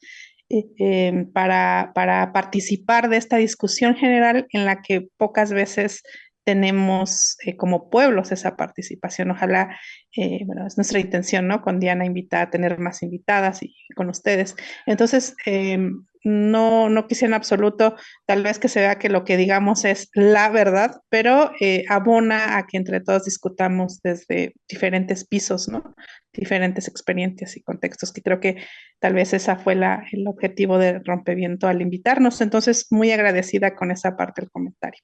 para participar de esta discusión general en la que pocas veces tenemos como pueblos esa participación. Ojalá, bueno, es nuestra intención, ¿no? Con Diana invitar a tener más invitadas y con ustedes. Entonces, no quisiera en absoluto tal vez que se vea que lo que digamos es la verdad, pero abona a que entre todos discutamos desde diferentes pisos, ¿no? Diferentes experiencias y contextos, que creo que tal vez esa fue el objetivo de Rompeviento al invitarnos. Entonces, muy agradecida con esa parte del comentario.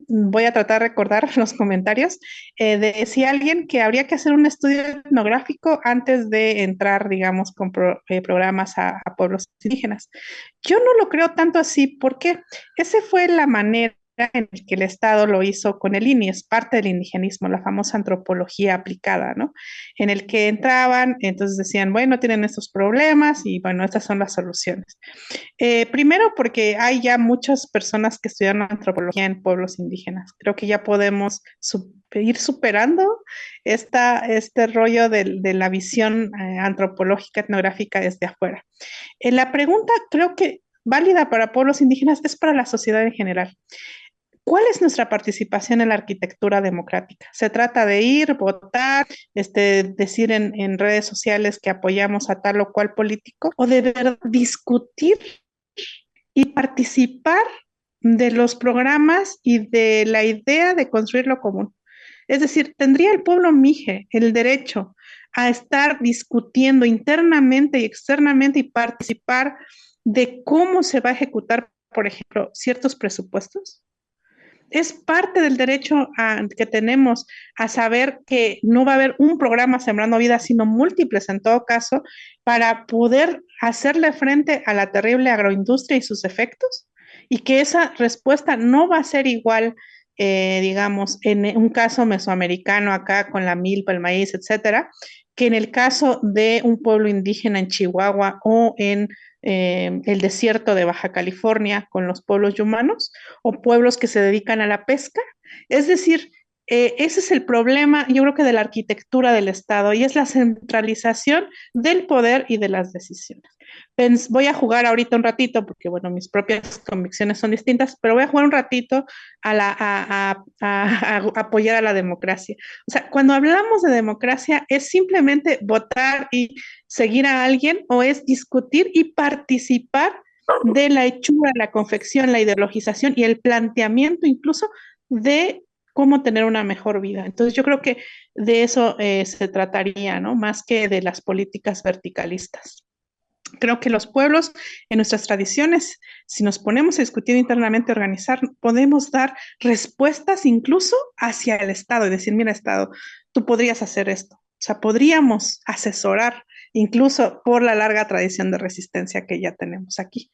Voy a tratar de recordar los comentarios. Decía alguien que habría que hacer un estudio etnográfico antes de entrar, digamos, con programas a pueblos indígenas. Yo no lo creo tanto así, porque esa fue la manera en la que el Estado lo hizo con el INI, es parte del indigenismo, la famosa antropología aplicada, ¿no? En el que entraban, entonces decían, bueno, tienen estos problemas y bueno, estas son las soluciones. Primero porque hay ya muchas personas que estudian antropología en pueblos indígenas. Creo que ya podemos ir superando este rollo de la visión antropológica etnográfica desde afuera. La pregunta creo que válida para pueblos indígenas es para la sociedad en general. ¿Cuál es nuestra participación en la arquitectura democrática? ¿Se trata de ir, votar, decir en redes sociales que apoyamos a tal o cual político? ¿O de verdad discutir y participar de los programas y de la idea de construir lo común? Es decir, ¿tendría el pueblo mije el derecho a estar discutiendo internamente y externamente y participar de cómo se va a ejecutar, por ejemplo, ciertos presupuestos? Es parte del derecho que tenemos a saber que no va a haber un programa Sembrando Vida, sino múltiples en todo caso, para poder hacerle frente a la terrible agroindustria y sus efectos, y que esa respuesta no va a ser igual, digamos, en un caso mesoamericano acá con la milpa, el maíz, etcétera, que en el caso de un pueblo indígena en Chihuahua o en el desierto de Baja California con los pueblos yumanos o pueblos que se dedican a la pesca. Es decir, ese es el problema, yo creo que de la arquitectura del Estado, y es la centralización del poder y de las decisiones. Voy a jugar ahorita un ratito, porque bueno, mis propias convicciones son distintas, pero voy a jugar un ratito a apoyar a la democracia. O sea, cuando hablamos de democracia, ¿es simplemente votar y seguir a alguien, o es discutir y participar de la hechura, la confección, la ideologización y el planteamiento incluso de cómo tener una mejor vida? Entonces yo creo que de eso se trataría, ¿no? Más que de las políticas verticalistas. Creo que los pueblos, en nuestras tradiciones, si nos ponemos a discutir internamente, organizar, podemos dar respuestas incluso hacia el Estado y decir, mira, Estado, tú podrías hacer esto. O sea, podríamos asesorar incluso por la larga tradición de resistencia que ya tenemos aquí.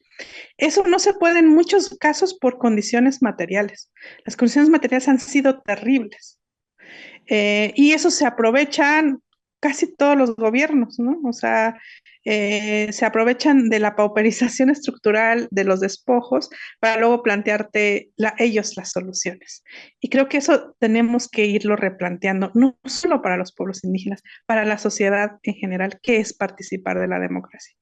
Eso no se puede en muchos casos por condiciones materiales. Las condiciones materiales han sido terribles. Y eso se aprovechan casi todos los gobiernos, ¿no? O sea, se aprovechan de la pauperización estructural, de los despojos, para luego plantearte ellos las soluciones. Y creo que eso tenemos que irlo replanteando, no solo para los pueblos indígenas, para la sociedad en general, que es participar de la democracia.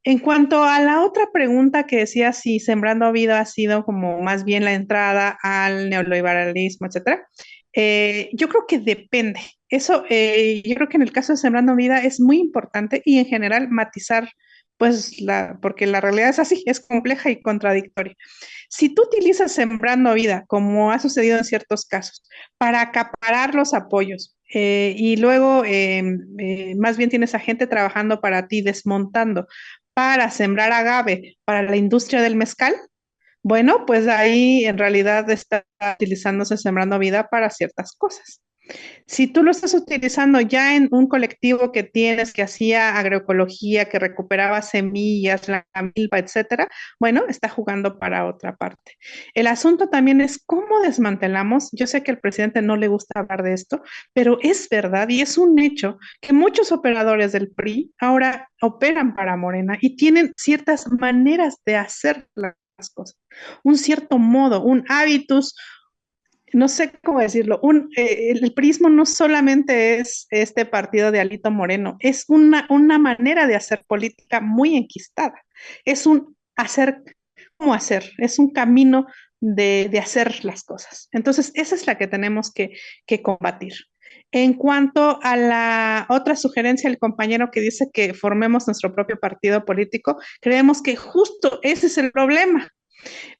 En cuanto a la otra pregunta que decía si Sembrando Vida ha sido como más bien la entrada al neoliberalismo, etcétera, yo creo que depende. Eso, yo creo que en el caso de Sembrando Vida es muy importante, y en general matizar, pues, porque la realidad es así, es compleja y contradictoria. Si tú utilizas Sembrando Vida, como ha sucedido en ciertos casos, para acaparar los apoyos, y luego más bien tienes a gente trabajando para ti, desmontando, para sembrar agave para la industria del mezcal, bueno, pues ahí en realidad está utilizándose Sembrando Vida para ciertas cosas. Si tú lo estás utilizando ya en un colectivo que tienes, que hacía agroecología, que recuperaba semillas, la milpa, etcétera, bueno, está jugando para otra parte. El asunto también es cómo desmantelamos. Yo sé que al presidente no le gusta hablar de esto, pero es verdad y es un hecho que muchos operadores del PRI ahora operan para Morena y tienen ciertas maneras de hacer las cosas, un cierto modo, un hábitus, no sé cómo decirlo, el prismo no solamente es este partido de Alito Moreno, es una manera de hacer política muy enquistada, es un hacer, ¿cómo hacer? Es un camino de hacer las cosas. Entonces, esa es la que tenemos que combatir. En cuanto a la otra sugerencia del compañero que dice que formemos nuestro propio partido político, creemos que justo ese es el problema.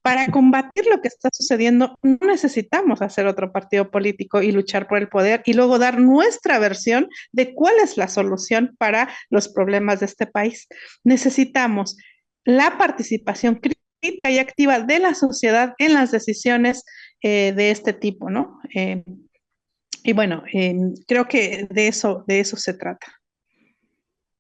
Para combatir lo que está sucediendo, no necesitamos hacer otro partido político y luchar por el poder y luego dar nuestra versión de cuál es la solución para los problemas de este país. Necesitamos la participación crítica y activa de la sociedad en las decisiones de este tipo, ¿no? Y bueno, creo que de eso se trata.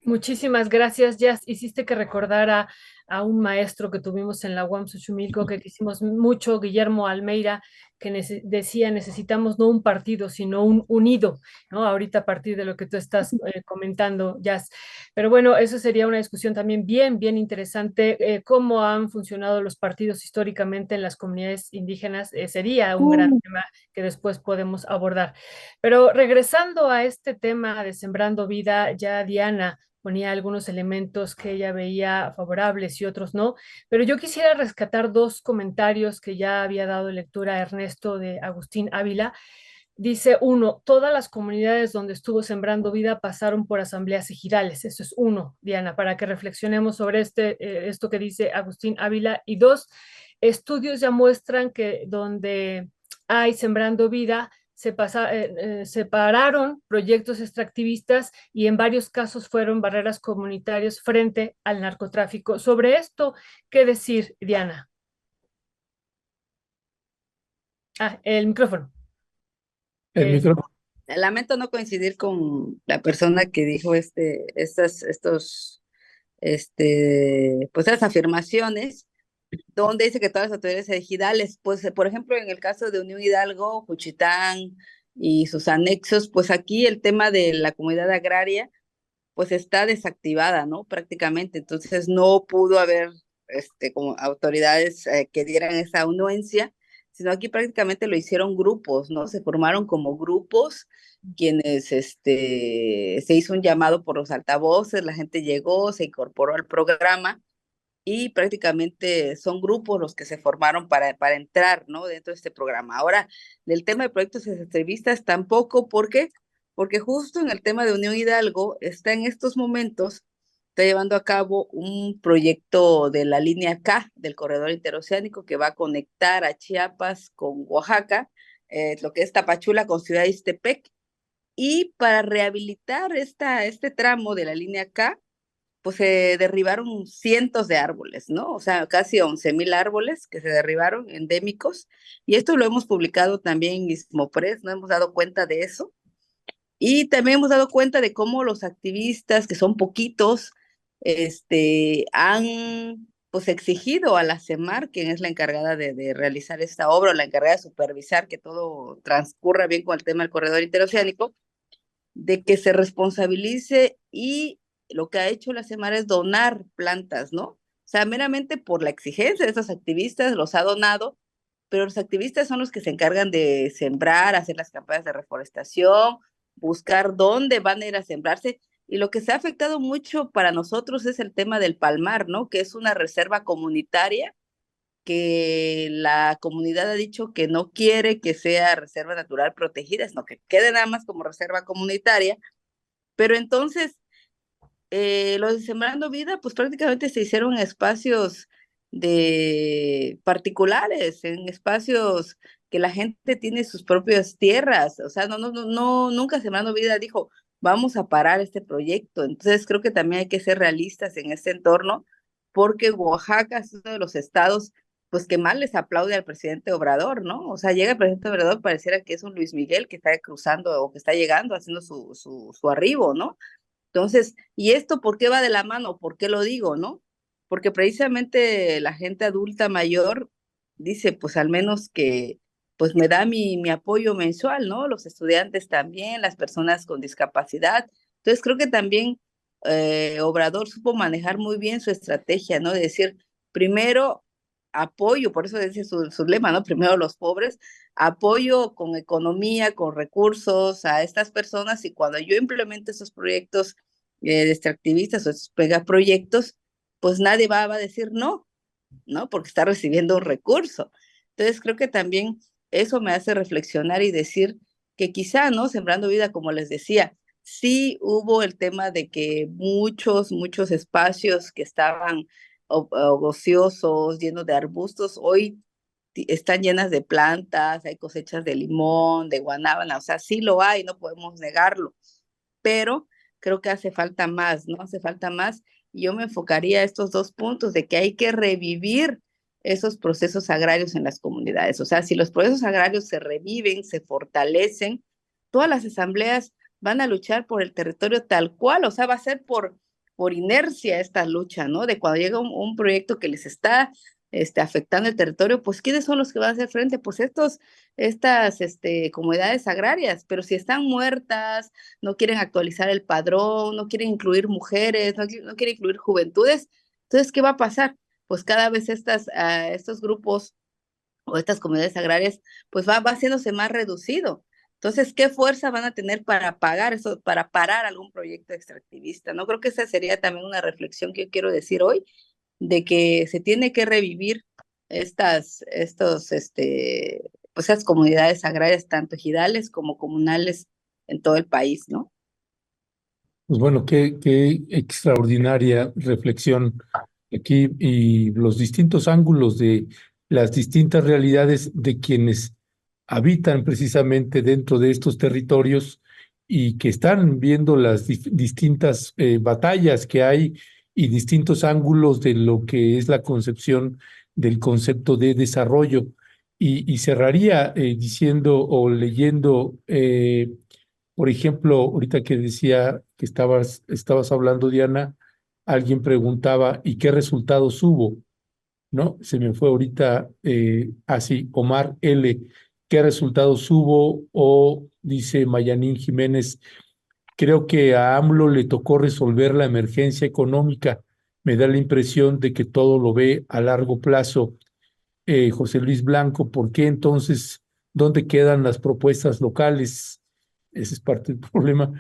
Muchísimas gracias. Ya hiciste que recordara a un maestro que tuvimos en la UAM Xochimilco, que quisimos mucho, Guillermo Almeida, que decía, necesitamos no un partido, sino un unido, ¿no? Ahorita a partir de lo que tú estás comentando, Jazz. Pero bueno, eso sería una discusión también bien interesante. Cómo han funcionado los partidos históricamente en las comunidades indígenas, sería un gran tema que después podemos abordar. Pero regresando a este tema de Sembrando Vida, ya Diana ponía algunos elementos que ella veía favorables y otros no, pero yo quisiera rescatar dos comentarios que ya había dado lectura a Ernesto de Agustín Ávila. Dice uno, todas las comunidades donde estuvo Sembrando Vida pasaron por asambleas ejidales. Eso es uno, Diana, para que reflexionemos sobre esto que dice Agustín Ávila. Y dos, estudios ya muestran que donde hay Sembrando Vida, separaron proyectos extractivistas y en varios casos fueron barreras comunitarias frente al narcotráfico. Sobre esto, ¿qué decir, Diana? El micrófono. El micrófono. Lamento no coincidir con la persona que dijo pues esas afirmaciones, donde dice que todas las autoridades ejidales, pues por ejemplo en el caso de Unión Hidalgo, Juchitán y sus anexos, pues aquí el tema de la comunidad agraria pues está desactivada, ¿no? Prácticamente, entonces no pudo haber como autoridades que dieran esa anuencia sino aquí prácticamente lo hicieron grupos, ¿no? Se formaron como grupos, quienes se hizo un llamado por los altavoces, la gente llegó, se incorporó al programa y prácticamente son grupos los que se formaron para entrar, ¿no? Dentro de este programa. Ahora, del tema de proyectos extremistas tampoco, ¿por qué? Porque justo en el tema de Unión Hidalgo está en estos momentos, está llevando a cabo un proyecto de la línea K del corredor interoceánico que va a conectar a Chiapas con Oaxaca, lo que es Tapachula con Ciudad de Ixtepec, y para rehabilitar este tramo de la línea K, pues se derribaron cientos de árboles, ¿no? O sea, casi 11,000 árboles que se derribaron, endémicos, y esto lo hemos publicado también en Istmopress, ¿no? Hemos dado cuenta de eso, y también hemos dado cuenta de cómo los activistas, que son poquitos, han pues exigido a la CEMAR, quien es la encargada de realizar esta obra, o la encargada de supervisar que todo transcurra bien con el tema del corredor interoceánico, de que se responsabilice, y lo que ha hecho la Semana es donar plantas, ¿no? O sea, meramente por la exigencia de estos activistas los ha donado, pero los activistas son los que se encargan de sembrar, hacer las campañas de reforestación, buscar dónde van a ir a sembrarse. Y lo que se ha afectado mucho para nosotros es el tema del palmar, ¿no? Que es una reserva comunitaria que la comunidad ha dicho que no quiere que sea reserva natural protegida, sino que quede nada más como reserva comunitaria. Pero entonces, los de Sembrando Vida, pues prácticamente se hicieron en espacios de particulares, en espacios que la gente tiene sus propias tierras. O sea, nunca Sembrando Vida dijo, vamos a parar este proyecto. Entonces, creo que también hay que ser realistas en este entorno, porque Oaxaca es uno de los estados pues que más les aplaude al presidente Obrador, ¿no? O sea, llega el presidente Obrador, pareciera que es un Luis Miguel que está cruzando o que está llegando, haciendo su arribo, ¿no? Entonces, ¿y esto por qué va de la mano? ¿Por qué lo digo, no? Porque precisamente la gente adulta mayor dice, pues al menos que pues me da mi apoyo mensual, ¿no? Los estudiantes también, las personas con discapacidad. Entonces, creo que también Obrador supo manejar muy bien su estrategia, ¿no? De decir, primero apoyo, por eso dice su lema, ¿no? Primero los pobres, apoyo con economía, con recursos a estas personas, y cuando yo implemente esos proyectos de extractivistas o esos megaproyectos, pues nadie va a decir no, ¿no? Porque está recibiendo un recurso. Entonces creo que también eso me hace reflexionar y decir que quizá, ¿no? Sembrando Vida, como les decía, sí hubo el tema de que muchos espacios que estaban ociosos, llenos de arbustos, hoy están llenas de plantas, hay cosechas de limón, de guanábana, o sea, sí lo hay, no podemos negarlo, pero creo que hace falta más, ¿no? Hace falta más. Y yo me enfocaría a estos dos puntos de que hay que revivir esos procesos agrarios en las comunidades. O sea, si los procesos agrarios se reviven, se fortalecen, todas las asambleas van a luchar por el territorio tal cual, o sea, va a ser por inercia esta lucha, ¿no? De cuando llega un proyecto que les está afectando el territorio, pues ¿quiénes son los que van a hacer frente? Pues estas comunidades agrarias, pero si están muertas, no quieren actualizar el padrón, no quieren incluir mujeres, no quieren incluir juventudes, entonces, ¿qué va a pasar? Pues cada vez estos grupos o estas comunidades agrarias, pues va haciéndose más reducido. Entonces, ¿qué fuerza van a tener para pagar eso, para parar algún proyecto extractivista? No creo que esa sería también una reflexión que yo quiero decir hoy, de que se tiene que revivir pues esas comunidades agrarias, tanto ejidales como comunales en todo el país, ¿no? Pues bueno, qué extraordinaria reflexión aquí y los distintos ángulos de las distintas realidades de quienes habitan precisamente dentro de estos territorios y que están viendo las distintas batallas que hay y distintos ángulos de lo que es la concepción del concepto de desarrollo. Y cerraría diciendo o leyendo por ejemplo, ahorita que decía que estabas hablando, Diana, alguien preguntaba, ¿y qué resultados hubo? ¿No? Se me fue ahorita así, Omar L., ¿qué resultados hubo? O dice Mayanín Jiménez, creo que a AMLO le tocó resolver la emergencia económica. Me da la impresión de que todo lo ve a largo plazo. José Luis Blanco, ¿por qué entonces, dónde quedan las propuestas locales? Ese es parte del problema.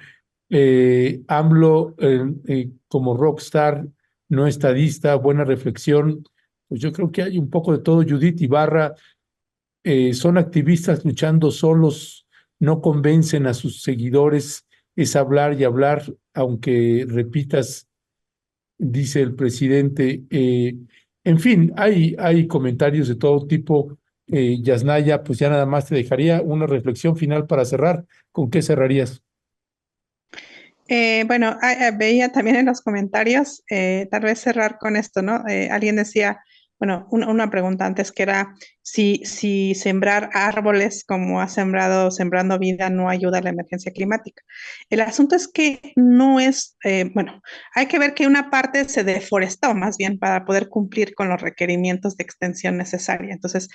AMLO como rockstar, no estadista, buena reflexión. Pues yo creo que hay un poco de todo. Judith Ibarra, son activistas luchando solos, no convencen a sus seguidores, es hablar y hablar, aunque repitas, dice el presidente. En fin, hay comentarios de todo tipo. Yasnaya, pues ya nada más te dejaría una reflexión final para cerrar. ¿Con qué cerrarías? Bueno, veía también en los comentarios, tal vez cerrar con esto, ¿no? Alguien decía, bueno, una pregunta antes que era si sembrar árboles como ha sembrado Sembrando Vida no ayuda a la emergencia climática. El asunto es que no es, bueno, hay que ver que una parte se deforestó más bien para poder cumplir con los requerimientos de extensión necesaria. Entonces,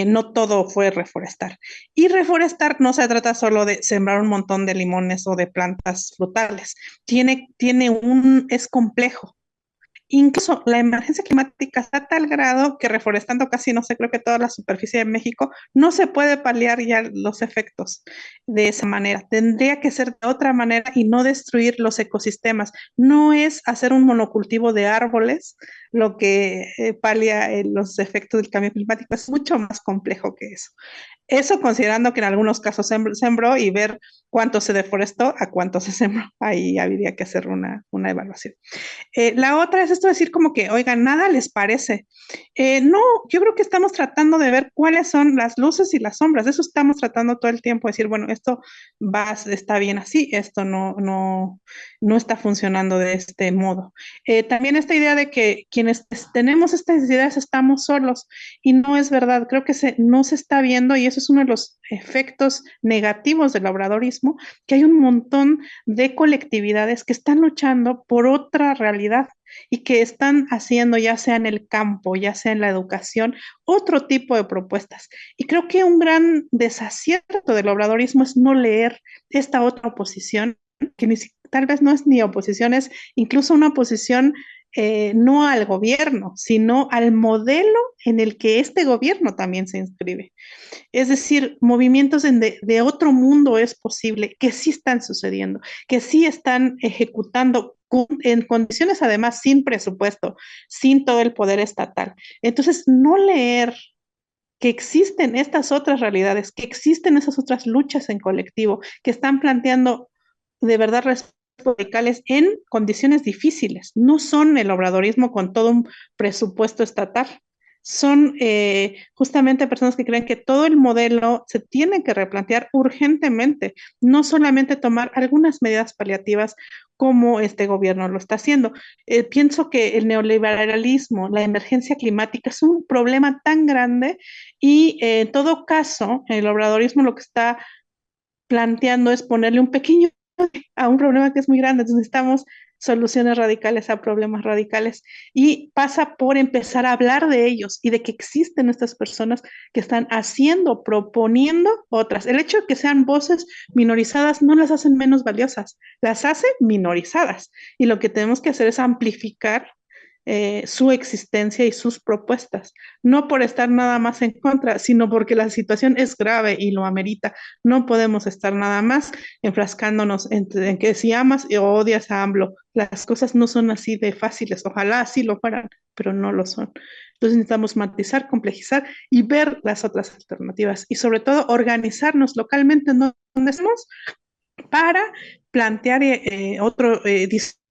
no todo fue reforestar. Y reforestar no se trata solo de sembrar un montón de limones o de plantas frutales. Es complejo. Incluso la emergencia climática está a tal grado que reforestando casi, no sé, creo que toda la superficie de México, no se puede paliar ya los efectos de esa manera. Tendría que ser de otra manera y no destruir los ecosistemas. No es hacer un monocultivo de árboles lo que palia los efectos del cambio climático. Es mucho más complejo que eso. Eso considerando que en algunos casos sembró y ver cuánto se deforestó a cuánto se sembró. Ahí habría que hacer una evaluación. La otra es esto de decir como que, oigan, nada les parece. No, yo creo que estamos tratando de ver cuáles son las luces y las sombras. De eso estamos tratando todo el tiempo, decir, bueno, esto está bien así, esto no está funcionando de este modo. También esta idea de que quienes tenemos estas ideas estamos solos y no es verdad. Creo que no se está viendo y eso es uno de los efectos negativos del obradorismo, que hay un montón de colectividades que están luchando por otra realidad y que están haciendo, ya sea en el campo, ya sea en la educación, otro tipo de propuestas. Y creo que un gran desacierto del obradorismo es no leer esta otra oposición, que tal vez no es ni oposición, es incluso una oposición no al gobierno, sino al modelo en el que este gobierno también se inscribe. Es decir, movimientos de otro mundo es posible, que sí están sucediendo, que sí están ejecutando en condiciones además sin presupuesto, sin todo el poder estatal. Entonces, no leer que existen estas otras realidades, que existen esas otras luchas en colectivo, que están planteando de verdad radicales en condiciones difíciles. No son el obradorismo con todo un presupuesto estatal. Son justamente personas que creen que todo el modelo se tiene que replantear urgentemente, no solamente tomar algunas medidas paliativas como este gobierno lo está haciendo. Pienso que el neoliberalismo, la emergencia climática es un problema tan grande y en todo caso, el obradorismo lo que está planteando es ponerle un pequeño a un problema que es muy grande. Entonces necesitamos soluciones radicales a problemas radicales y pasa por empezar a hablar de ellos y de que existen estas personas que están haciendo, proponiendo otras. El hecho de que sean voces minorizadas no las hacen menos valiosas, las hace minorizadas. Y lo que tenemos que hacer es amplificar su existencia y sus propuestas, no por estar nada más en contra, sino porque la situación es grave y lo amerita. No podemos estar nada más enfrascándonos en que si amas o odias a AMLO, las cosas no son así de fáciles, ojalá así lo fueran, pero no lo son. Entonces necesitamos matizar, complejizar y ver las otras alternativas y sobre todo organizarnos localmente en donde estamos para plantear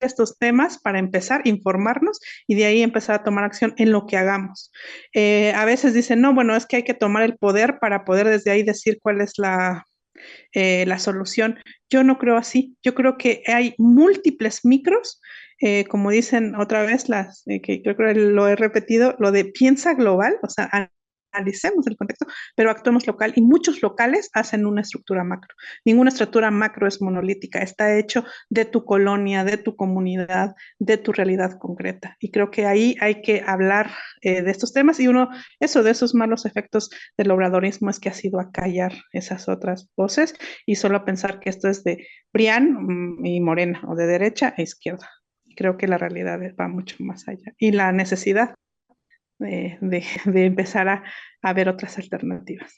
estos temas, para empezar a informarnos y de ahí empezar a tomar acción en lo que hagamos. A veces dicen, no, bueno, es que hay que tomar el poder para poder desde ahí decir cuál es la solución. Yo no creo así. Yo creo que hay múltiples micros, como dicen otra vez, que creo que lo he repetido, lo de piensa global, o sea, analicemos el contexto, pero actuemos local y muchos locales hacen una estructura macro. Ninguna estructura macro es monolítica, está hecho de tu colonia, de tu comunidad, de tu realidad concreta. Y creo que ahí hay que hablar de estos temas y de esos malos efectos del obradorismo es que ha sido acallar esas otras voces y solo pensar que esto es de PRIAN y Morena o de derecha e izquierda. Creo que la realidad va mucho más allá y la necesidad de empezar a ver otras alternativas.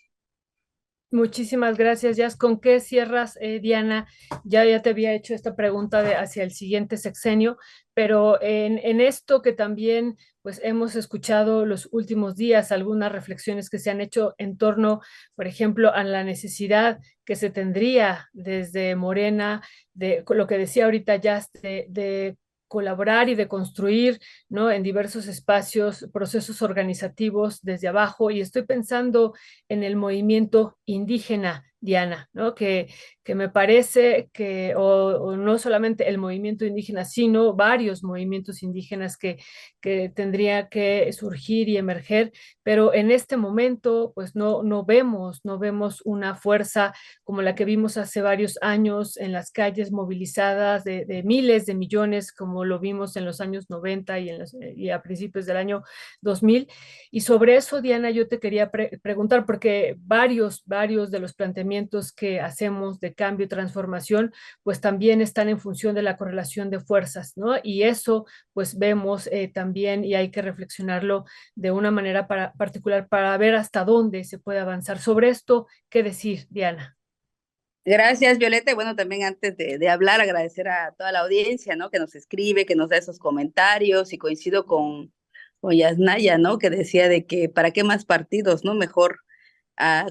Muchísimas gracias, Jazz. ¿Con qué cierras, Diana? Ya te había hecho esta pregunta hacia el siguiente sexenio, pero en esto que también pues hemos escuchado los últimos días, algunas reflexiones que se han hecho en torno, por ejemplo, a la necesidad que se tendría desde Morena, de lo que decía ahorita Jazz, de colaborar y de construir, ¿no? En diversos espacios, procesos organizativos desde abajo, y estoy pensando en el movimiento indígena, Diana, ¿no? Que me parece que, o no solamente el movimiento indígena, sino varios movimientos indígenas que tendría que surgir y emerger, pero en este momento, pues no vemos una fuerza como la que vimos hace varios años en las calles movilizadas de miles de millones, como lo vimos en los años 90 y a principios del año 2000. Y sobre eso, Diana, yo te quería preguntar, porque varios de los planteamientos que hacemos de cambio y transformación, pues también están en función de la correlación de fuerzas, ¿no? Y eso, pues vemos también, y hay que reflexionarlo de una manera particular para ver hasta dónde se puede avanzar. Sobre esto, ¿qué decir, Diana? Gracias, Violeta. Y bueno, también antes de hablar, agradecer a toda la audiencia, ¿no? Que nos escribe, que nos da esos comentarios, y coincido con Yasnaya, ¿no? Que decía de que para qué más partidos, ¿no? Mejor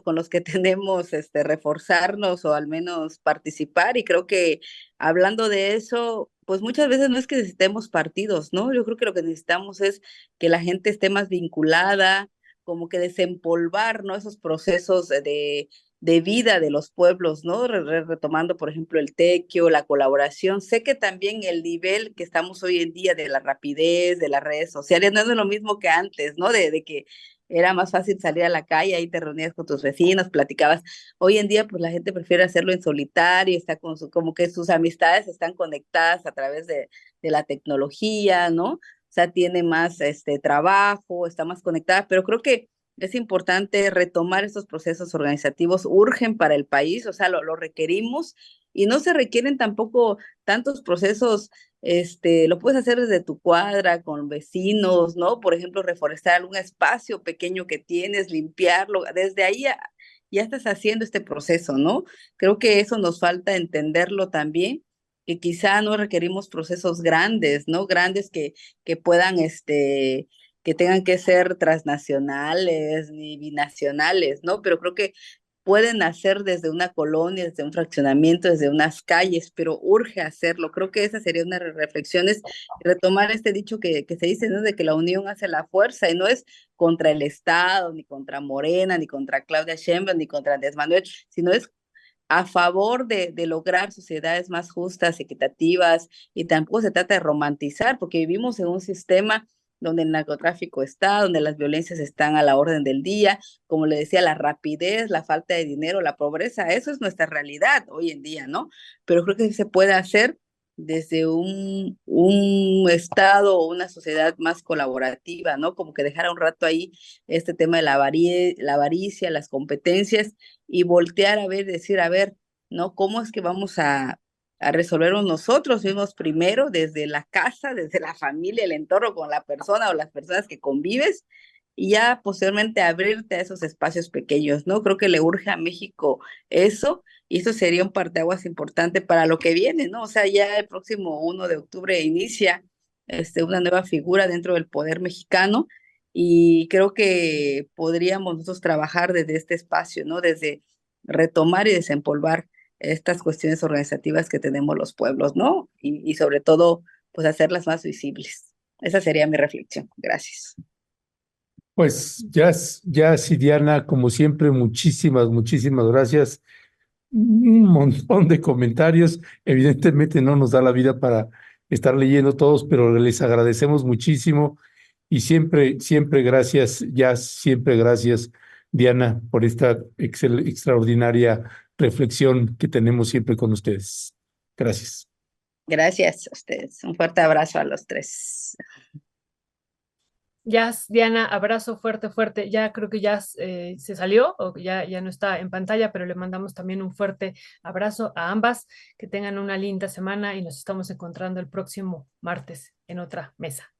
con los que tenemos reforzarnos o al menos participar. Y creo que hablando de eso, pues muchas veces no es que necesitemos partidos, ¿no? Yo creo que lo que necesitamos es que la gente esté más vinculada, como que desempolvar, ¿no? Esos procesos de vida de los pueblos, ¿no? Retomando, por ejemplo, el tequio, la colaboración. Sé que también el nivel que estamos hoy en día de la rapidez, de las redes sociales, no es lo mismo que antes, ¿no? De que era más fácil salir a la calle, ahí te reunías con tus vecinos, platicabas. Hoy en día, pues la gente prefiere hacerlo en solitario, está como que sus amistades están conectadas a través de la tecnología, ¿no? O sea, tiene más trabajo, está más conectada, pero creo que es importante retomar estos procesos organizativos, urgen para el país, o sea, lo requerimos, y no se requieren tampoco tantos procesos. Lo puedes hacer desde tu cuadra, con vecinos, ¿no? Por ejemplo, reforestar algún espacio pequeño que tienes, limpiarlo, desde ahí ya estás haciendo este proceso, ¿no? Creo que eso nos falta entenderlo también, que quizá no requerimos procesos grandes, ¿no? Grandes que puedan, que tengan que ser transnacionales ni binacionales, ¿no? Pero creo que pueden hacer desde una colonia, desde un fraccionamiento, desde unas calles, pero urge hacerlo. Creo que esa sería una reflexión, es retomar este dicho que se dice, ¿no? De que la unión hace la fuerza, y no es contra el Estado, ni contra Morena, ni contra Claudia Sheinbaum, ni contra Andrés Manuel, sino es a favor de lograr sociedades más justas, equitativas, y tampoco se trata de romantizar, porque vivimos en un sistema donde el narcotráfico está, donde las violencias están a la orden del día, como le decía, la rapidez, la falta de dinero, la pobreza, eso es nuestra realidad hoy en día, ¿no? Pero creo que se puede hacer desde un Estado o una sociedad más colaborativa, ¿no? Como que dejar un rato ahí este tema de la avaricia, las competencias, y voltear a ver, decir, a ver, ¿no? ¿Cómo es que vamos a resolverlo nosotros mismos primero, desde la casa, desde la familia, el entorno, con la persona o las personas que convives, y ya posteriormente abrirte a esos espacios pequeños, ¿no? Creo que le urge a México eso, y eso sería un parteaguas importante para lo que viene, ¿no? O sea, ya el próximo 1 de octubre inicia una nueva figura dentro del poder mexicano, y creo que podríamos nosotros trabajar desde este espacio, ¿no? Desde retomar y desempolvar estas cuestiones organizativas que tenemos los pueblos, ¿no? Y sobre todo, pues hacerlas más visibles. Esa sería mi reflexión. Gracias. Pues ya, Diana, como siempre, muchísimas gracias. Un montón de comentarios. Evidentemente no nos da la vida para estar leyendo todos, pero les agradecemos muchísimo, y siempre gracias, siempre gracias, Diana, por esta extraordinaria reflexión que tenemos siempre con ustedes. Gracias. Gracias a ustedes. Un fuerte abrazo a los tres. Jazz, Diana, abrazo fuerte, fuerte. Ya creo que ya se salió o ya no está en pantalla, pero le mandamos también un fuerte abrazo a ambas. Que tengan una linda semana y nos estamos encontrando el próximo martes en otra mesa.